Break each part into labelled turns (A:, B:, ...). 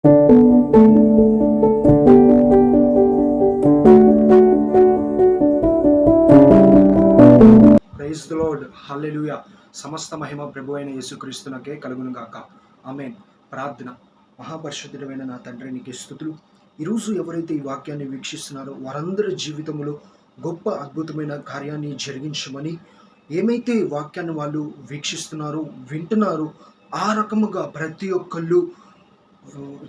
A: Praise the lord, హల్లెలూయా. సమస్త మహిమ ప్రభు అయిన యేసుక్రీస్తునకే కలుగును గాక. ఆమేన్. ప్రార్థన. మహాపరిశుద్ధుడైన నా తండ్రి, నీకే స్తుతులు. ఈరోజు ఎవరైతే ఈ వాక్యాన్ని వీక్షిస్తున్నారో వారందరి జీవితంలో గొప్ప అద్భుతమైన కార్యాన్ని జరిగించమని, ఏమైతే వాక్యాన్ని వాళ్ళు వీక్షిస్తున్నారో, వింటున్నారో, ఆ రకముగా ప్రతి ఒక్కళ్ళు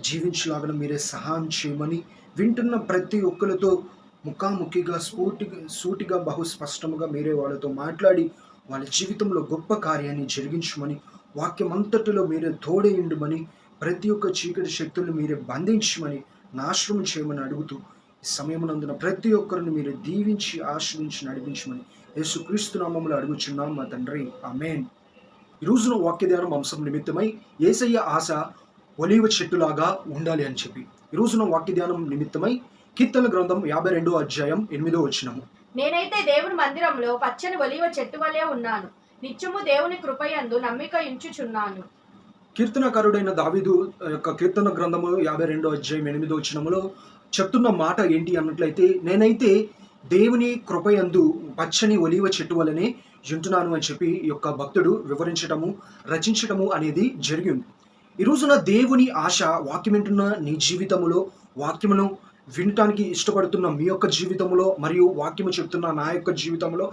A: జీవించలాగా మీరే సహాయం చేయమని, వింటున్న ప్రతి ఒక్కరితో ముఖాముఖిగా సూటిగా బహు స్పష్టముగా మీరే వాళ్ళతో మాట్లాడి వాళ్ళ జీవితంలో గొప్ప కార్యాన్ని జరిగించమని, వాక్యం అంతటిలో మీరే తోడేయుండమని, ప్రతి ఒక్క చీకటి శక్తులను మీరే బంధించమని, నాశనం చేయమని అడుగుతూ, ఈ సమయమునందున ప్రతి ఒక్కరిని మీరే దీవించి ఆశ్రయించి నడిపించమని యేసుక్రీస్తు నామములో అడుగుచున్నాం మా తండ్రి, ఆమేన్. ఈ రోజున వాక్య ధ్యానం అంశం నిమిత్తమై యేసయ్య ఆశ ఒలీవ చెట్టులాగా ఉండాలి అని చెప్పి, ఈ రోజున వాక్య ధ్యానం నిమిత్తమై కీర్తన గ్రంథం 52వ అధ్యాయం 8వ వచనము.
B: నేనైతే దేవుని మందిరంలో పచ్చని ఒలీవ చెట్టు వలె ఉన్నాను, నిత్యము దేవుని కృపయందు నమ్మిక ఉంచుచున్నాను.
A: కీర్తనకారుడైన దావీదు యొక్క కీర్తన గ్రంథము 52వ అధ్యాయం 8వ వచనములో చెప్తున్న మాట ఏంటి అన్నట్లయితే, నేనైతే దేవుని కృపయందు పచ్చని ఒలీవ చెట్టు వలనే ఉంటున్నాను అని చెప్పి ఈ యొక్క భక్తుడు వివరించడము, రచించడము అనేది జరిగింది. ఈ రోజున దేవుని ఆశ వాక్యం వింటున్న నీ జీవితంలో, వాక్యమును వినటానికి ఇష్టపడుతున్న మీ యొక్క జీవితంలో, మరియు వాక్యము చెప్తున్న నా యొక్క జీవితంలో,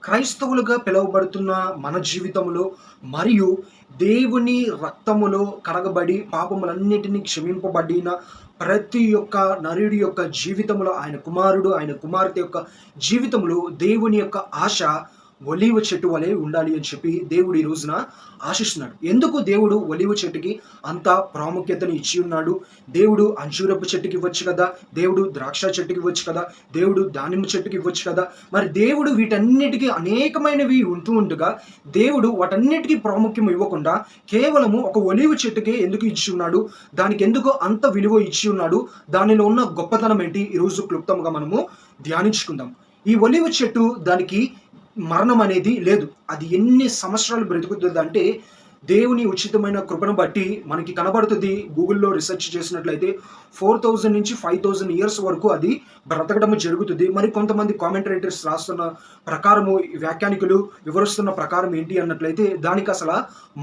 A: క్రైస్తవులుగా పిలువబడుతున్న మన జీవితంలో, మరియు దేవుని రక్తములో కడగబడి పాపములన్నిటినీ క్షమింపబడిన ప్రతి ఒక్క నరుడి యొక్క జీవితంలో, ఆయన కుమారుడు, ఆయన కుమార్తె యొక్క జీవితంలో దేవుని యొక్క ఆశ ఒలీవ చెట్టు వలె ఉండాలి అని చెప్పి దేవుడు ఈ రోజున ఆశిస్తున్నాడు. ఎందుకు దేవుడు ఒలీవ చెట్టుకి అంత ప్రాముఖ్యతను ఇచ్చి ఉన్నాడు? దేవుడు అంజూరపు చెట్టుకి ఇవ్వచ్చు కదా, దేవుడు ద్రాక్ష చెట్టుకి ఇవ్వచ్చు కదా, దేవుడు దానిమ్మ చెట్టుకి ఇవ్వచ్చు కదా. మరి దేవుడు వీటన్నిటికీ అనేకమైనవి ఉంటుండగా దేవుడు వాటన్నిటికీ ప్రాముఖ్యం ఇవ్వకుండా కేవలము ఒక ఒలీవ చెట్టుకే ఎందుకు ఇచ్చి ఉన్నాడు? దానికి ఎందుకు అంత విలువ ఇచ్చి ఉన్నాడు? దానిలో ఉన్న గొప్పతనం ఏంటి? ఈరోజు క్లుప్తంగా మనము ధ్యానించుకుందాం. ఈ ఒలీవ చెట్టు దానికి మరణం అనేది లేదు. అది ఎన్ని సంవత్సరాలు బ్రతుకుతుంది అంటే దేవుని ఉచితమైన కృపను బట్టి మనకి కనబడుతుంది. గూగుల్లో రీసెర్చ్ చేసినట్లయితే 4000 నుంచి 5000 ఇయర్స్ వరకు అది బ్రతకడం జరుగుతుంది. మరి కొంతమంది కామెంటరేటర్స్ రాస్తున్న ప్రకారము, వ్యాఖ్యానికులు వివరిస్తున్న ప్రకారం ఏంటి అన్నట్లయితే, దానికి అసలు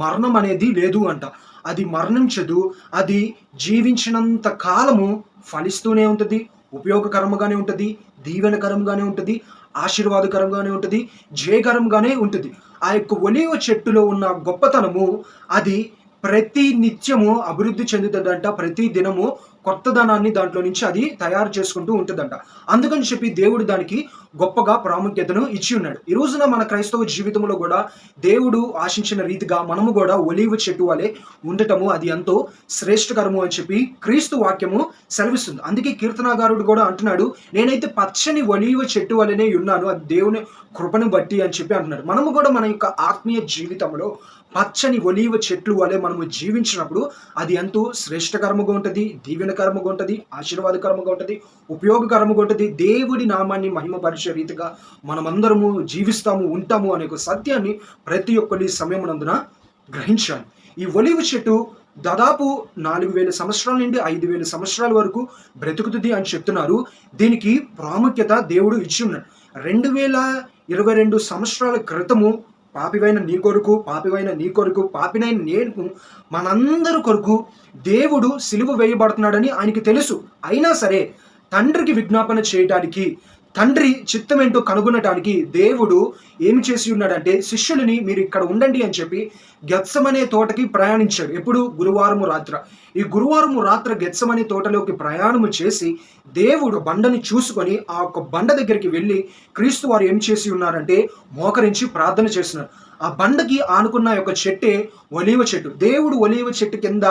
A: మరణం అనేది లేదు అంట. అది మరణించదు. అది జీవించినంత కాలము ఫలిస్తూనే ఉంటుంది, ఉపయోగకరంగానే ఉంటుంది, దీవెనకరంగానే ఉంటుంది, ఆశీర్వాదకరంగానే ఉంటుంది, జయకరంగానే ఉంటుంది. ఆ యొక్క ఒలీవ చెట్టులో ఉన్న గొప్పతనము, అది ప్రతి నిత్యము అభివృద్ధి చెందుతుందంట. ప్రతి దినము కొత్తదనాన్ని దాంట్లో నుంచి అది తయారు చేసుకుంటూ ఉంటుందంట. అందుకని చెప్పి దేవుడు దానికి గొప్పగా ప్రాముఖ్యతను ఇచ్చి ఉన్నాడు. ఈ రోజున మన క్రైస్తవ జీవితంలో కూడా దేవుడు ఆశించిన రీతిగా మనము కూడా ఒలీవ చెట్టు వలె ఉండటము అది ఎంతో శ్రేష్టకరము అని చెప్పి క్రీస్తు వాక్యము సెలవిస్తుంది. అందుకే కీర్తనాగారుడు కూడా అంటున్నాడు, నేనైతే పచ్చని ఒలీవ చెట్టు వలెనే ఉన్నాను, అది దేవుని కృపను బట్టి అని చెప్పి అంటున్నాడు. మనము కూడా మన యొక్క ఆత్మీయ జీవితంలో పచ్చని ఒలీవ చెట్లు వలె మనము జీవించినప్పుడు అది ఎంతో శ్రేష్టకరముగా ఉంటుంది, దీవెనకరముగా ఉంటుంది, ఆశీర్వాదకరముగా ఉంటుంది, ఉపయోగకరముగా ఉంటుంది. దేవుడి నామాన్ని మహిమపరిచే రీతిగా మనమందరము జీవిస్తాము, ఉంటాము అనే ఒక సత్యాన్ని ప్రతి ఒక్కరి సమయమునందున గ్రహించాలి. ఈ ఒలీవ చెట్టు దాదాపు 4000 సంవత్సరాల నుండి 5000 సంవత్సరాల వరకు బ్రతుకుతుంది అని చెప్తున్నారు. దీనికి ప్రాముఖ్యత దేవుడు ఇచ్చి ఉన్నాడు. 2022 సంవత్సరాల క్రితము పాపివైన నీ కొరకు, పాపినైన నేను, మనందరి కొరకు దేవుడు సిలువ వేయబడుతున్నాడని ఆయనకి తెలుసు. అయినా సరే తండ్రికి విజ్ఞాపన చేయడానికి, తండ్రి చిత్తమేంటో కనుగొనటానికి దేవుడు ఏమి చేసి ఉన్నాడంటే, శిష్యులని మీరు ఇక్కడ ఉండండి అని చెప్పి గెత్సమనే తోటకి ప్రయాణించాడు. ఎప్పుడు? గురువారము రాత్ర. ఈ గురువారము రాత్ర గెత్సమనే తోటలోకి ప్రయాణము చేసి దేవుడు బండని చూసుకొని ఆ ఒక్క బండ దగ్గరికి వెళ్ళి క్రీస్తు వారు ఏం చేసి ఉన్నారంటే మోకరించి ప్రార్థన చేస్తున్నారు. ఆ బండకి ఆనుకున్న యొక్క చెట్టే ఒలీవ చెట్టు. దేవుడు ఒలీవ చెట్టు కింద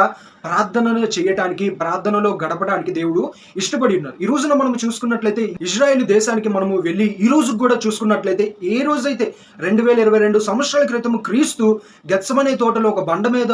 A: ప్రార్థనలు చేయటానికి, ప్రార్థనలో గడపడానికి దేవుడు ఇష్టపడి ఉన్నారు. ఈ రోజున మనం చూసుకున్నట్లయితే ఇజ్రాయేల్ దేశానికి మనము వెళ్ళి ఈ రోజు కూడా చూసుకున్నట్లయితే, ఏ రోజైతే 2022 సంవత్సరాల క్రితం క్రీస్తు గెత్సమనే తోటలో ఒక బండ మీద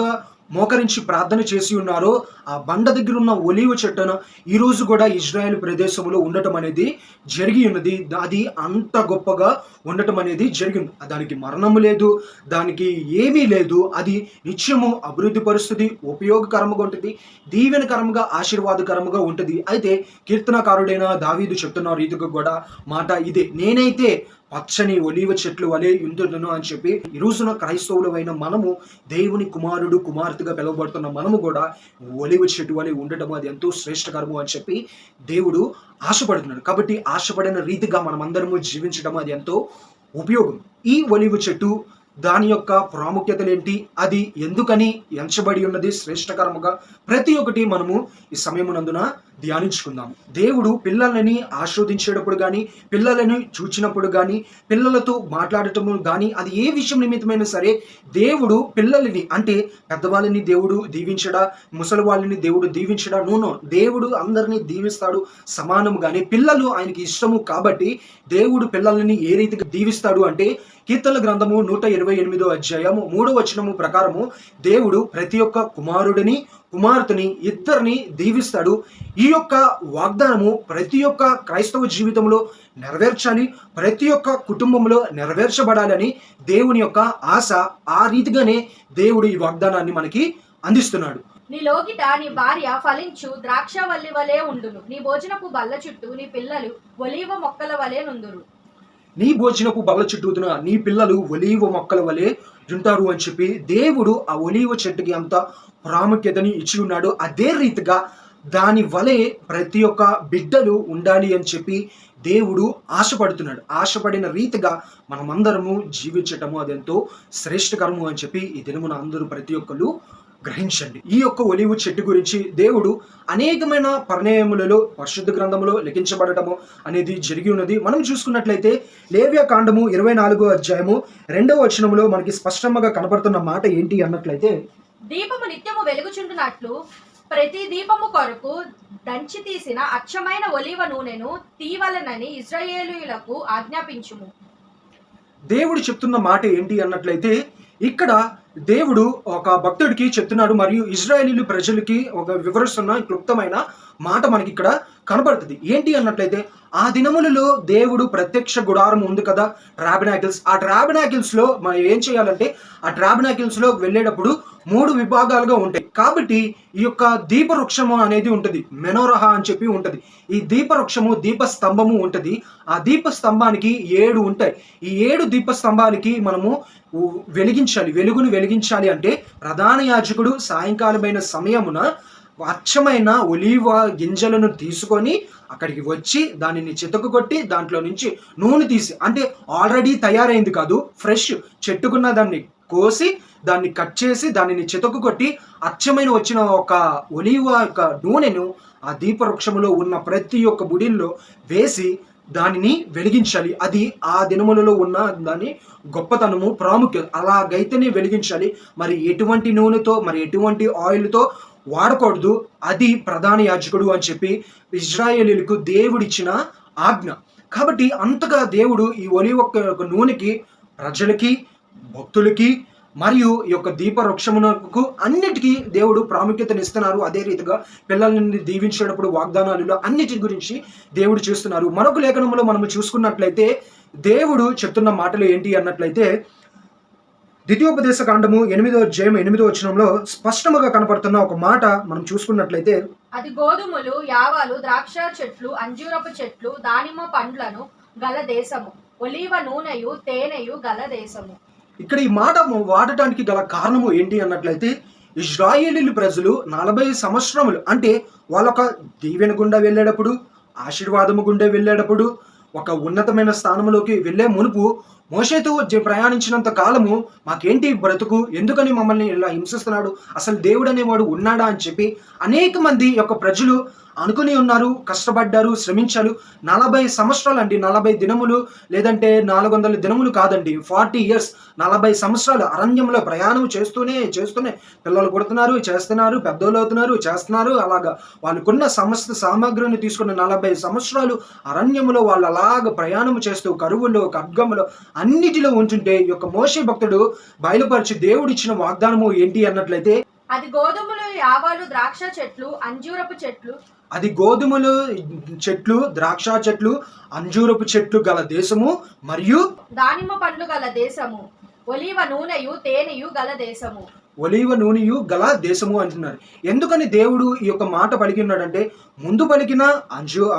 A: మోకరించి ప్రార్థన చేసి ఉన్నారో ఆ బండ దగ్గర ఉన్న ఒలీవ చెట్టున ఈ రోజు కూడా ఇజ్రాయెల్ ప్రదేశంలో ఉండటం అనేది జరిగి ఉన్నది. అది అంత గొప్పగా ఉండటం అనేది జరిగింది. దానికి మరణము లేదు, దానికి ఏమీ లేదు. అది నిత్యము అభివృద్ధి పరిస్థితి, ఉపయోగకరముగా ఉంటుంది, దీవెనకరముగా, ఆశీర్వాదకరముగా ఉంటుంది. అయితే కీర్తనకారుడైన దావీదు చెప్తున్న రీతిగా కూడా మాట ఇదే, నేనైతే పచ్చని ఒలీవ చెట్లు వలె ఉంటున్నాను అని చెప్పి ఈ రోజున క్రైస్తవులమైన మనము, దేవుని కుమారుడు కుమార్తెగా పిలువబడుతున్న మనము కూడా ఒలీవ చెట్టు వలె ఉండటం అది ఎంతో శ్రేష్టకరము అని చెప్పి దేవుడు ఆశపడుతున్నాడు. కాబట్టి ఆశపడిన రీతిగా మనమందరము జీవించడం అది ఎంతో ఉపయోగం. ఈ ఒలీవ చెట్టు దాని యొక్క ప్రాముఖ్యతలు ఏంటి, అది ఎందుకని ఎంచబడి ఉన్నది శ్రేష్టకరముగా, ప్రతి ఒక్కటి మనము ఈ సమయమునందున ధ్యానించుకుందాం. దేవుడు పిల్లలని ఆస్వాదించేటప్పుడు కానీ, పిల్లలని చూచినప్పుడు కానీ, పిల్లలతో మాట్లాడటము కానీ, అది ఏ విషయం నిమిత్తమైనా సరే దేవుడు పిల్లలని, అంటే పెద్దవాళ్ళని దేవుడు దీవించడా, ముసలి వాళ్ళని దేవుడు దీవించడా, నూనో దేవుడు అందరినీ దీవిస్తాడు సమానముగానే. పిల్లలు ఆయనకి ఇష్టము కాబట్టి దేవుడు పిల్లలని ఏ రీతిగా దీవిస్తాడు అంటే, కీర్తనల గ్రంథము 128 అధ్యాయము 3వ వచనము ప్రకారము దేవుడు ప్రతి ఒక్క కుమారుడిని కుమార్తెని ఇద్దరిని దీవిస్తాడు. ఈ యొక్క వాగ్దానము ప్రతి ఒక్క క్రైస్తవ జీవితంలో నెరవేర్చాలి, ప్రతి ఒక్క కుటుంబంలో నెరవేర్చబడాలని దేవుని యొక్క ఆశ. ఆ రీతిగానే దేవుడు ఈ వాగ్దానాన్ని మనకి అందిస్తున్నాడు.
B: నీ లోగిట నీ భార్య ఫలించు ద్రాక్షవల్లి వలె ఉండును, నీ భోజనపు బల్ల చుట్టూ నీ పిల్లలు ఒలీవ మొక్కల వలె నుందురు.
A: నీ భోజనపు బల్ల చుట్టూతున నీ పిల్లలు ఒలీవ మొక్కల వలె ఉంటారు అని చెప్పి దేవుడు ఆ ఒలీవ చెట్టుకి అంత ప్రాముఖ్యతని ఇచ్చి ఉన్నాడు. అదే రీతిగా దాని వలె ప్రతి ఒక్క బిడ్డలు ఉండాలి అని చెప్పి దేవుడు ఆశపడుతున్నాడు. ఆశపడిన రీతిగా మనమందరము జీవించటము అదెంతో శ్రేష్టకరము అని చెప్పి ఈ దినమున అందరూ ప్రతి ఒక్కరు గ్రహించండి. ఈ యొక్క ఒలీవ చెట్టు గురించి దేవుడు అనేకమైన పర్యాయములలో పరిశుద్ధ గ్రంథములో లిఖించబడటము అనేది జరిగి ఉన్నది. మనం చూసుకున్నట్లయితే లేవ్య కాండము 24వ అధ్యాయము 2వ వచనములో మనకి స్పష్టంగా కనబడుతున్న మాట ఏంటి అన్నట్లయితే,
B: దీపము నిత్యము వెలుగుచుండునట్లు ప్రతి దీపము కొరకు దంచి తీసిన అచ్చమైన ఒలీవ నూనెను తీవలనని ఇశ్రాయేలీయులకు ఆజ్ఞాపించుము.
A: దేవుడు చెప్తున్న మాట ఏంటి అన్నట్లయితే, ఇక్కడ దేవుడు ఒక భక్తుడికి చెప్తున్నాడు మరియు ఇజ్రాయేలీలు ప్రజలకి ఒక వివరిస్తున్న క్లుప్తమైన మాట మనకి ఇక్కడ కనబడుతుంది. ఏంటి అన్నట్లయితే, ఆ దినములలో దేవుడు ప్రత్యక్ష గుడారం ఉంది కదా, ట్రాబినాకిల్స్. ఆ ట్రాబినాకిల్స్ లో మనం ఏం చేయాలంటే, ఆ ట్రాబినాకిల్స్ లో వెళ్ళేటప్పుడు 3 విభాగాలుగా ఉంటాయి. కాబట్టి ఈ యొక్క దీపవృక్షము అనేది ఉంటుంది, మెనోరహ అని చెప్పి ఉంటుంది. ఈ దీపవృక్షము దీపస్తంభము ఉంటుంది. ఆ దీపస్తంభానికి 7 ఉంటాయి. ఈ 7 దీపస్తంభాలకి మనము వెలుగును వెలిగించాలి అంటే ప్రధాన యాజకుడు సాయంకాలమైన సమయమున అచ్చమైన ఒలీవ గింజలను తీసుకొని అక్కడికి వచ్చి దానిని చితకు కొట్టి దాంట్లో నుంచి నూనె తీసి, అంటే ఆల్రెడీ తయారైంది కాదు, ఫ్రెష్ చెట్టుకున్న దాన్ని కోసి దాన్ని కట్ చేసి దానిని చితకు కొట్టి అచ్చమైన వచ్చిన ఒక ఒలీవ యొక్క నూనెను ఆ దీపవృక్షములో ఉన్న ప్రతి ఒక్క బుడిల్లో వేసి దానిని వెలిగించాలి. అది ఆ దినములలో ఉన్న దాని గొప్పతనము, ప్రాముఖ్యత. అలాగైతేనే వెలిగించాలి. మరి ఎటువంటి నూనెతో, మరి ఎటువంటి ఆయిల్తో వాడకూడదు. అది ప్రధాన యాజకుడు అని చెప్పి ఇజ్రాయేలీలకు దేవుడిచ్చిన ఆజ్ఞ. కాబట్టి అంతగా దేవుడు ఈ ఒలీవ యొక్క నూనెకి, ప్రజలకి, భక్తులకి మరియు ఈ యొక్క దీపవృక్షమునకు అన్నిటికీ దేవుడు ప్రాముఖ్యతనిస్తున్నారు. అదే రీతిగా పిల్లల్ని దీవించేటప్పుడు వాగ్దానాలలో అన్నిటి గురించి దేవుడు చేస్తున్నారు. మరొక లేఖనంలో మనం చూసుకున్నట్లయితే దేవుడు చెప్తున్న మాటలు ఏంటి అన్నట్లయితే, ద్వితీయోపదేశ కాండము 8వ అధ్యాయం 8వ వచనంలో స్పష్టంగా కనపడుతున్న ఒక మాట మనం చూసుకున్నట్లయితే,
B: అది గోధుమలు, యావాలు, ద్రాక్ష చెట్లు, అంజూరపు చెట్లు, దానిమ్మ పండ్లను గల దేశము, ఒలీవ నూనెయు తేనెయు గల దేశము.
A: ఇక్కడ ఈ మాట వాడటానికి గల కారణము ఏంటి అన్నట్లయితే, ఇజ్రాయేలీలు ప్రజలు 40 సంవత్సరములు, అంటే వాళ్ళొక దీవెన గుండా వెళ్ళేటప్పుడు, ఆశీర్వాదము గుండా వెళ్ళేటప్పుడు, ఒక ఉన్నతమైన స్థానంలోకి వెళ్ళే మునుపు మోషేతో ప్రయాణించినంత కాలము మాకేంటి బ్రతుకు, ఎందుకని మమ్మల్ని ఇలా హింసిస్తున్నాడు, అసలు దేవుడు అనేవాడు ఉన్నాడా అని చెప్పి అనేక మంది యొక్క ప్రజలు అనుకుని ఉన్నారు, కష్టపడ్డారు, శ్రమించారు. 40 సంవత్సరాలు అండి, 40 దినములు లేదంటే 400 దినములు కాదండి, 40 years, 40 సంవత్సరాలు అరణ్యంలో ప్రయాణం చేస్తూనే పిల్లలు పుడుతున్నారు, చేస్తున్నారు, పెద్దోళ్ళు అవుతున్నారు, చేస్తున్నారు. అలాగా వాళ్ళకున్న సమస్త సామగ్రిని తీసుకున్న 40 సంవత్సరాలు అరణ్యంలో వాళ్ళు అలాగ ప్రయాణం చేస్తూ కరువులో, ఖడ్గములో అన్నిటిలో ఉంటుంటే ఈ యొక్క మోషే భక్తుడు బయలుపరిచి దేవుడిచ్చిన వాగ్దానము ఏంటి అన్నట్లయితే,
B: అది గోధుమలు యావాలు ద్రాక్ష చెట్లు అంజూరపు చెట్లు
A: అది గోధుమలు చెట్లు, ద్రాక్ష చెట్లు, అంజూరపు చెట్లు గల దేశము మరియు
B: దానిమ్మ పండ్లు గల దేశము, ఒలీవ నూనెయు తేనెయు గల దేశము.
A: ఒలీవ నూనెయు గల దేశము అంటున్నారు. ఎందుకని దేవుడు ఈ యొక్క మాట పలికి ఉన్నాడంటే, ముందు పలికిన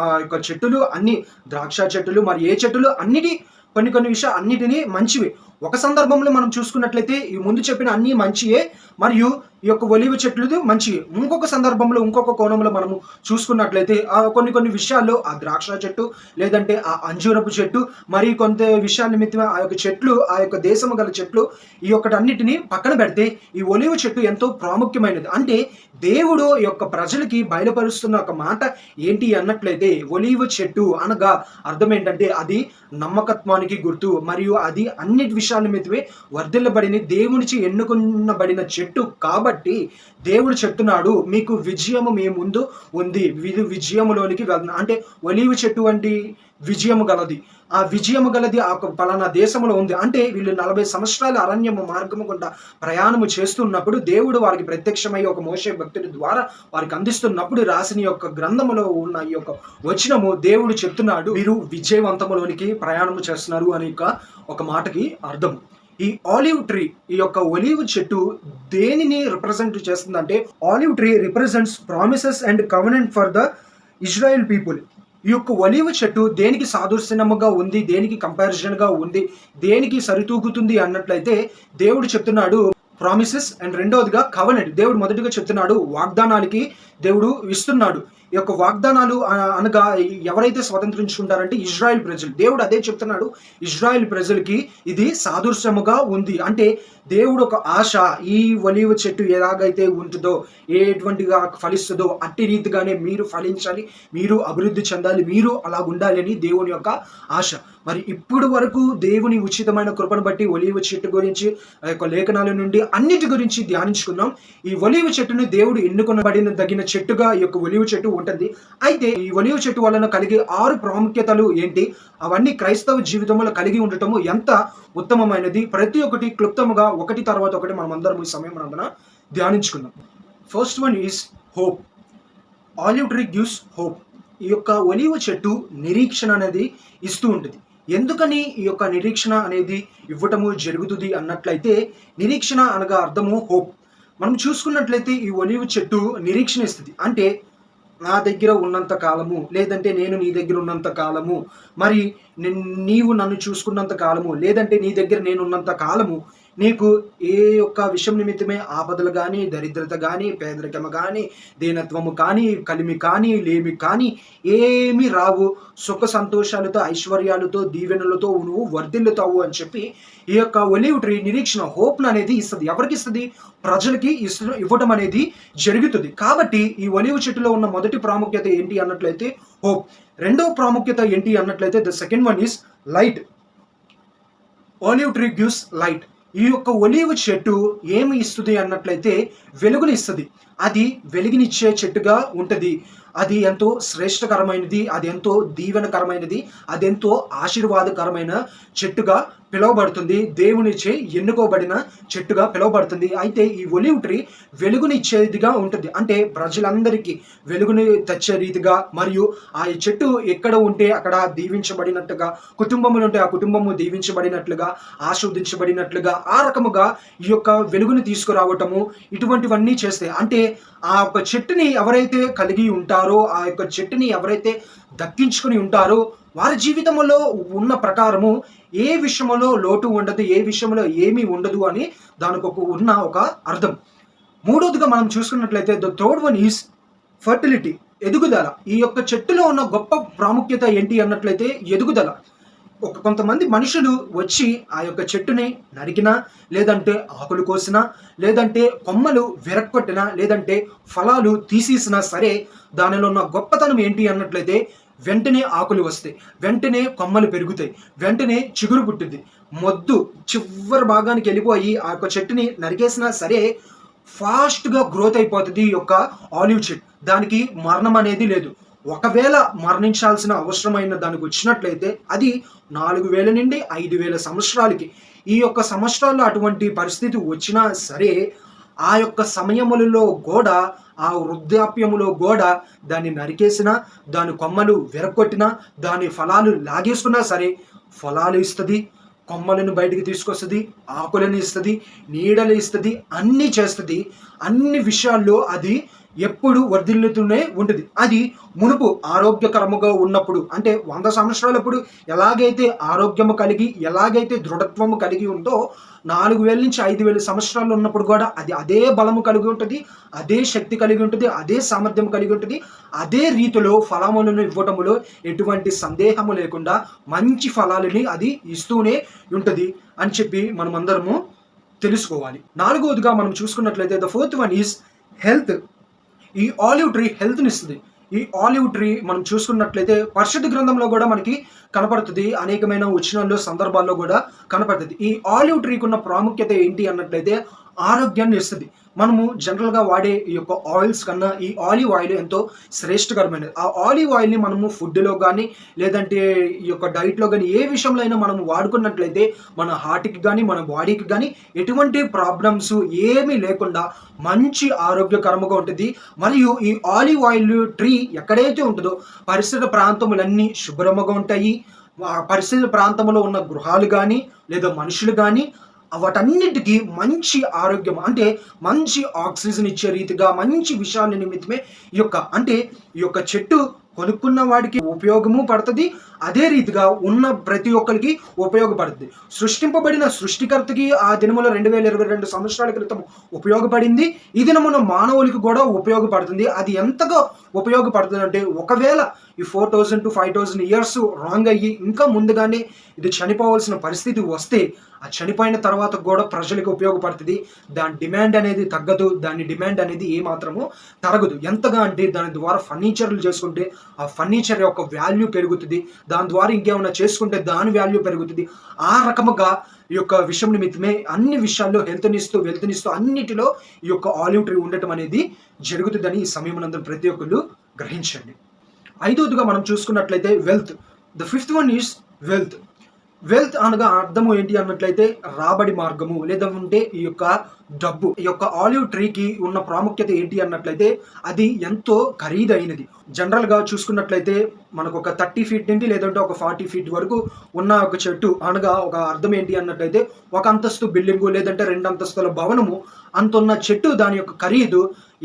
A: ఆ యొక్క చెట్టులు అన్ని, ద్రాక్ష చెట్టులు మరి ఏ చెట్టులు అన్నిటి కొన్ని విషయాలు అన్నిటినీ మంచివి. ఒక సందర్భంలో మనం చూసుకున్నట్లయితే ఈ ముందు చెప్పిన అన్ని మంచియే మరియు ఈ యొక్క ఒలివ చెట్లు మంచివి. ఇంకొక సందర్భంలో ఇంకొక కోణంలో మనము చూసుకున్నట్లయితే కొన్ని విషయాల్లో ఆ ద్రాక్ష చెట్టు లేదంటే ఆ అంజూరపు చెట్టు మరి కొంత విషయాల నిమిత్తం ఆ యొక్క చెట్లు, ఆ యొక్క దేశము గల చెట్లు ఈ అన్నిటిని పక్కన పెడితే ఈ ఒలివ చెట్టు ఎంతో ప్రాముఖ్యమైనది. అంటే దేవుడు ఈ యొక్క ప్రజలకి బయలుపరుస్తున్న ఒక మాట ఏంటి అన్నట్లయితే, ఒలివ చెట్టు అనగా అర్థం ఏంటంటే అది నమ్మకత్వానికి గుర్తు మరియు అది అన్నిటి విషయాల నిమిత్తమే వర్ధిల్లబడిన దేవునిచి ఎన్నుకున్నబడిన చెట్టు కాబట్టి దేవుడు చెప్తున్నాడు, మీకు విజయము మీ ముందు ఉంది, విజయములోనికి వెళ్తున్నా. అంటే ఒలీవ చెట్టు వంటి విజయము గలది, ఆ విజయము గలది ఆ పలానా దేశంలో ఉంది. అంటే వీళ్ళు 40 సంవత్సరాల అరణ్యము మార్గము గుండా ప్రయాణము చేస్తున్నప్పుడు దేవుడు వారికి ప్రత్యక్షమై ఒక మోషే భక్తుడి ద్వారా వారికి అందిస్తున్నప్పుడు రాసిన యొక్క గ్రంథములో ఉన్న ఈ యొక్క వచనము దేవుడు చెప్తున్నాడు, మీరు విజయవంతములోనికి ప్రయాణము చేస్తున్నారు అని ఒక మాటకి అర్థం. ఈ ఆలివ్ ట్రీ, ఈ యొక్క ఒలివ్ చెట్టు దేనిని రిప్రజెంట్ చేస్తుందంటే, olive tree represents promises and covenant for the Israel people. ఈ యొక్క ఒలివ్ చెట్టు దేనికి సాదృశ్యముగా ఉంది, దేనికి కంపారిజన్గా ఉంది, దేనికి సరితూగుతుంది అన్నట్లయితే దేవుడు చెప్తున్నాడు ప్రామిసెస్ అండ్ రెండవదిగా కవెనెంట్. దేవుడు మొదటిగా చెప్తున్నాడు వాగ్దానాలకి దేవుడు ఇస్తున్నాడు. ఈ యొక్క వాగ్దానాలు అనగా ఎవరైతే స్వతంత్రించుకుంటారంటే ఇజ్రాయెల్ ప్రజలు. దేవుడు అదే చెప్తున్నాడు, ఇజ్రాయెల్ ప్రజలకి ఇది సాదృశ్యముగా ఉంది. అంటే దేవుడు ఒక ఆశ, ఈ ఒలీవ చెట్టు ఎలాగైతే ఉంటుందో, ఎటువంటిగా ఫలిస్తుందో అట్టి రీతిగానే మీరు ఫలించాలి, మీరు అభివృద్ధి చెందాలి, మీరు అలా ఉండాలి అని దేవుని యొక్క ఆశ. మరి ఇప్పుడు వరకు దేవుని ఉచితమైన కృపను బట్టి ఒలీవ చెట్టు గురించి ఆ యొక్క లేఖనాల నుండి అన్నిటి గురించి ధ్యానించుకున్నాం. ఈ ఒలీవ చెట్టును దేవుడు ఎన్నుకొనబడిన తగిన చెట్టుగా ఈ యొక్క ఒలీవ చెట్టు ఉంటుంది. అయితే ఈ ఒలీవ చెట్టు వలన కలిగే 6 ప్రాముఖ్యతలు ఏంటి, అవన్నీ క్రైస్తవ జీవితంలో కలిగి ఉండటము ఎంత ఉత్తమమైనది, ప్రతి ఒక్కటి క్లుప్తముగా ఒకటి తర్వాత ఒకటి మనం అందరం ఈ సమయం నందున ధ్యానించుకుందాం. First one is hope. Olive tree gives hope. ఈ యొక్క ఒలీవ చెట్టు నిరీక్షణ అనేది ఇస్తూ ఉంటుంది. ఎందుకని ఈ యొక్క నిరీక్షణ అనేది ఇవ్వటము జరుగుతుంది అన్నట్లయితే, నిరీక్షణ అనగా అర్థము హోప్. మనం చూసుకున్నట్లయితే ఈ ఒలీవ చెట్టు నిరీక్షణ ఇస్తుంది. అంటే నా దగ్గర ఉన్నంత కాలము, లేదంటే నేను నీ దగ్గర ఉన్నంత కాలము, మరి నీవు నన్ను చూసుకున్నంత కాలము, లేదంటే నీ దగ్గర నేనున్నంత కాలము నీకు ఏ యొక్క విషయం నిమిత్తమే ఆపదలు కానీ, దరిద్రత కానీ, పేదరికము కానీ, దీనత్వము కానీ, కలిమి కానీ, లేమి కానీ ఏమీ రావు. సుఖ సంతోషాలతో, ఐశ్వర్యాలతో, దీవెనలతో నువ్వు వర్ధిల్లుతావు అని చెప్పి ఈ యొక్క ఒలీవ్ ట్రీ నిరీక్షణ, హోప్ను అనేది ఇస్తుంది. ఎవరికి ఇస్తుంది? ప్రజలకి ఇవ్వటం అనేది జరుగుతుంది. కాబట్టి ఈ ఒలీవ్ చెట్టులో ఉన్న మొదటి ప్రాముఖ్యత ఏంటి అన్నట్లయితే హోప్. రెండవ ప్రాముఖ్యత ఏంటి అన్నట్లయితే the second one is light. Olive tree gives light. ఈ యొక్క ఒలీవ చెట్టు ఏమి ఇస్తుంది అన్నట్లయితే వెలుగుని ఇస్తుంది. అది వెలుగునిచ్చే చెట్టుగా ఉంటుంది. అది ఎంతో శ్రేష్టకరమైనది, అది ఎంతో దీవెనకరమైనది, అది ఎంతో ఆశీర్వాదకరమైన చెట్టుగా పిలువబడుతుంది. దేవునిచే ఎన్నుకోబడిన చెట్టుగా పిలువబడుతుంది. అయితే ఈ ఒలీవ్ ట్రీ వెలుగునిచ్చేదిగా ఉంటుంది. అంటే ప్రజలందరికీ వెలుగుని తెచ్చే రీతిగా, మరియు ఆ చెట్టు ఎక్కడ ఉంటే అక్కడ దీవించబడినట్టుగా, కుటుంబములు ఉంటే ఆ కుటుంబము దీవించబడినట్లుగా, ఆశీర్వదించబడినట్లుగా, ఆ రకముగా ఈ యొక్క వెలుగుని తీసుకురావటము ఇటువంటివన్నీ చేస్తే, అంటే ఆ యొక్క చెట్టుని ఎవరైతే కలిగి ఉంటారో, ఆ యొక్క చెట్టుని ఎవరైతే దక్కించుకుని ఉంటారో వారి జీవితంలో ఉన్న ప్రకారము ఏ విషయంలో లోటు ఉండదు, ఏ విషయంలో ఏమీ ఉండదు అని దానికి ఉన్న ఒక అర్థం. మూడోదిగా మనం చూసుకున్నట్లయితే the third one is fertility, ఎదుగుదల. ఈ యొక్క చెట్టులో ఉన్న గొప్ప ప్రాముఖ్యత ఏంటి అన్నట్లయితే ఎదుగుదల. కొంతమంది మనుషులు వచ్చి ఆ యొక్క చెట్టుని నరికినా, లేదంటే ఆకులు కోసినా, లేదంటే కొమ్మలు విరక్కొట్టినా, లేదంటే ఫలాలు తీసేసినా సరే దానిలో ఉన్న గొప్పతనం ఏంటి అన్నట్లయితే వెంటనే ఆకులు వస్తాయి, వెంటనే కొమ్మలు పెరుగుతాయి, వెంటనే చిగురు పుట్టింది, మొద్దు చివరి భాగానికి వెళ్ళిపోయి ఆ యొక్క చెట్టుని నరికేసినా సరే ఫాస్ట్గా గ్రోత్ అయిపోతుంది ఈ యొక్క ఆలివ్ చెట్టు. దానికి మరణం అనేది లేదు. ఒకవేళ మరణించాల్సిన అవసరమైన దానికి వచ్చినట్లయితే అది 4000 నుండి 5000 సంవత్సరాలకి. ఈ యొక్క సంవత్సరాల్లో అటువంటి పరిస్థితి వచ్చినా సరే ఆ యొక్క సమయములలో కూడా, ఆ వృద్ధాప్యములో కూడా దాన్ని నరికేసిన, దాని కొమ్మలు విరగొట్టినా, దాని ఫలాలు లాగేసుకున్నా సరే ఫలాలు ఇస్తుంది, కొమ్మలను బయటికి తీసుకొస్తుంది, ఆకులను ఇస్తుంది, నీడలు ఇస్తుంది, అన్నీ చేస్తుంది. అన్ని విషయాల్లో అది ఎప్పుడు వర్ధిల్లుతూనే ఉంటుంది. అది మునుపు ఆరోగ్యకరముగా ఉన్నప్పుడు, అంటే 100 సంవత్సరాలప్పుడు ఎలాగైతే ఆరోగ్యము కలిగి, ఎలాగైతే దృఢత్వము కలిగి ఉందో, 4000 నుంచి 5000 సంవత్సరాలు ఉన్నప్పుడు కూడా అది అదే బలము కలిగి ఉంటుంది, అదే శక్తి కలిగి ఉంటుంది, అదే సామర్థ్యం కలిగి ఉంటుంది. అదే రీతిలో ఫలములను ఇవ్వటములో ఎటువంటి సందేహము లేకుండా మంచి ఫలాలని అది ఇస్తూనే ఉంటుంది అని చెప్పి మనమందరము తెలుసుకోవాలి. 4వదిగా మనం చూసుకున్నట్లయితే the 4th one is health. ఈ ఆలివ్ ట్రీ హెల్త్ని ఇస్తుంది. ఈ ఆలివ్ ట్రీ మనం చూసుకున్నట్లయితే పరిశుద్ధ గ్రంథంలో కూడా మనకి కనపడుతుంది, అనేకమైన వచనాల్లో సందర్భాల్లో కూడా కనపడుతుంది. ఈ ఆలివ్ ట్రీకి ఉన్న ప్రాముఖ్యత ఏంటి అన్నట్లయితే ఆరోగ్యాన్ని ఇస్తుంది. మనము జనరల్గా వాడే ఈ యొక్క ఆయిల్స్ కన్నా ఈ ఆలివ్ ఆయిల్ ఎంతో శ్రేష్టకరమైనది. ఆ ఆలివ్ ఆయిల్ని మనము ఫుడ్లో కానీ, లేదంటే ఈ యొక్క డైట్లో కానీ, ఏ విషయంలో అయినా మనం వాడుకున్నట్లయితే మన హార్ట్కి కానీ, మన బాడీకి కానీ ఎటువంటి ప్రాబ్లమ్స్ ఏమీ లేకుండా మంచి ఆరోగ్యకరంగా ఉంటుంది. మరియు ఈ ఆలివ్ ఆయిల్ ట్రీ ఎక్కడైతే ఉంటుందో పరిసర ప్రాంతములన్నీ శుభ్రంగా ఉంటాయి. ఆ పరిసర ప్రాంతంలో ఉన్న గృహాలు కానీ, లేదా మనుషులు కానీ వాటన్నిటికీ మంచి ఆరోగ్యం, అంటే మంచి ఆక్సిజన్ ఇచ్చే రీతిగా మంచి విషయాల నిమిత్తమే ఈ యొక్క చెట్టు కొనుక్కున్న వాడికి ఉపయోగము పడుతుంది, అదే రీతిగా ఉన్న ప్రతి ఒక్కరికి ఉపయోగపడుతుంది. సృష్టింపబడిన సృష్టికర్తకి ఆ దినములో 2022 సంవత్సరాల క్రితం ఉపయోగపడింది, ఈ దినమున మానవులకి కూడా ఉపయోగపడుతుంది. అది ఎంతగా ఉపయోగపడుతుంది అంటే, ఒకవేళ ఈ 4000 to 5000 ఇయర్స్ రాంగ్ అయ్యి ఇంకా ముందుగానే ఇది చనిపోవాల్సిన పరిస్థితి వస్తే, ఆ చనిపోయిన తర్వాత కూడా ప్రజలకు ఉపయోగపడుతుంది. దాని డిమాండ్ అనేది తగ్గదు, దాని డిమాండ్ అనేది ఏమాత్రము తరగదు. ఎంతగా అంటే దాని ద్వారా ఫర్నిచర్లు చేసుకుంటే ఆ ఫర్నిచర్ యొక్క వాల్యూ పెరుగుతుంది, దాని ద్వారా ఇంకేమైనా చేసుకుంటే దాని వాల్యూ పెరుగుతుంది. ఆ రకముగా ఈ యొక్క విషయం నిమిత్తమే అన్ని విషయాల్లో వెల్త్నిస్తూ అన్నిటిలో ఈ యొక్క ఆలివ్ ట్రీ ఉండటం అనేది జరుగుతుందని ఈ సమయమునందు ప్రతి ఒక్కళ్ళు గ్రహించండి. 5వదిగా మనం చూసుకున్నట్లయితే wealth. The 5th one is wealth. Wealth అనగా అర్థము ఏంటి అన్నట్లయితే రాబడి మార్గము, లేదా ఉంటే ఈ యొక్క డబ్బు. ఈ యొక్క ఆలివ్ ట్రీకి ఉన్న ప్రాముఖ్యత ఏంటి అన్నట్లయితే అది ఎంతో ఖరీదైనది. జనరల్గా చూసుకున్నట్లయితే మనకు ఒక 30 feet నుండి లేదంటే ఒక 40 feet వరకు ఉన్న ఒక చెట్టు అనగా ఒక అర్థం ఏంటి అన్నట్లయితే ఒక అంతస్తు బిల్డింగు లేదంటే 2 అంతస్తుల భవనము అంతున్న చెట్టు, దాని యొక్క ఖరీదు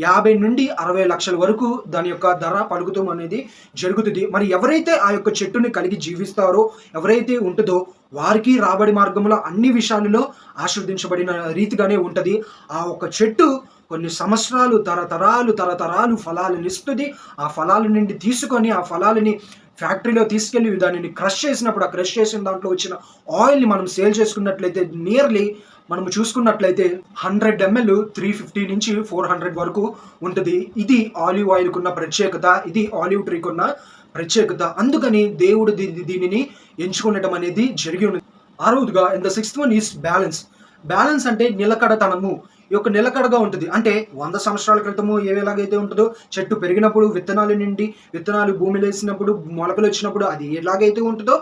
A: 50 నుండి 60 లక్షల వరకు దాని యొక్క ధర పలుకుతాం అనేది జరుగుతుంది. మరి ఎవరైతే ఆ యొక్క చెట్టుని కలిగి జీవిస్తారో, ఎవరైతే ఉంటుందో వారికి రాబడి మార్గంలో అన్ని విషయాలలో ఆశీర్వదించబడిన రీతిగానే ఉంటుంది. ఆ ఒక చెట్టు కొన్ని సంవత్సరాలు తరతరాలు ఫలాలను ఇస్తుంది. ఆ ఫలాల నుండి తీసుకొని ఆ ఫలాలని ఫ్యాక్టరీలో తీసుకెళ్ళి దానిని క్రష్ చేసినప్పుడు, ఆ క్రష్ చేసిన దాంట్లో వచ్చిన ఆయిల్ని మనం సేల్ చేసుకున్నట్లయితే నియర్లీ మనం చూసుకున్నట్లయితే 100 ml 350 నుంచి 400 వరకు ఉంటుంది. ఇది ఆలివ్ ఆయిల్కి ఉన్న ప్రత్యేకత, ఇది ఆలివ్ ట్రీకి ఉన్న ప్రత్యేకత. అందుకని దేవుడు దీనిని ఎంచుకునటం అనేది జరిగి ఉన్నది. 6వదిగా in the 6th one is balance. Balance అంటే నిలకడతనము. ఈ యొక్క నిలకడగా ఉంటుంది. అంటే 100 సంవత్సరాల క్రితము ఎలాగైతే ఉంటుందో, చెట్టు పెరిగినప్పుడు విత్తనాలు భూమిలో వేసినప్పుడు మొలకలు వచ్చినప్పుడు అది ఎలాగైతే ఉంటుందో,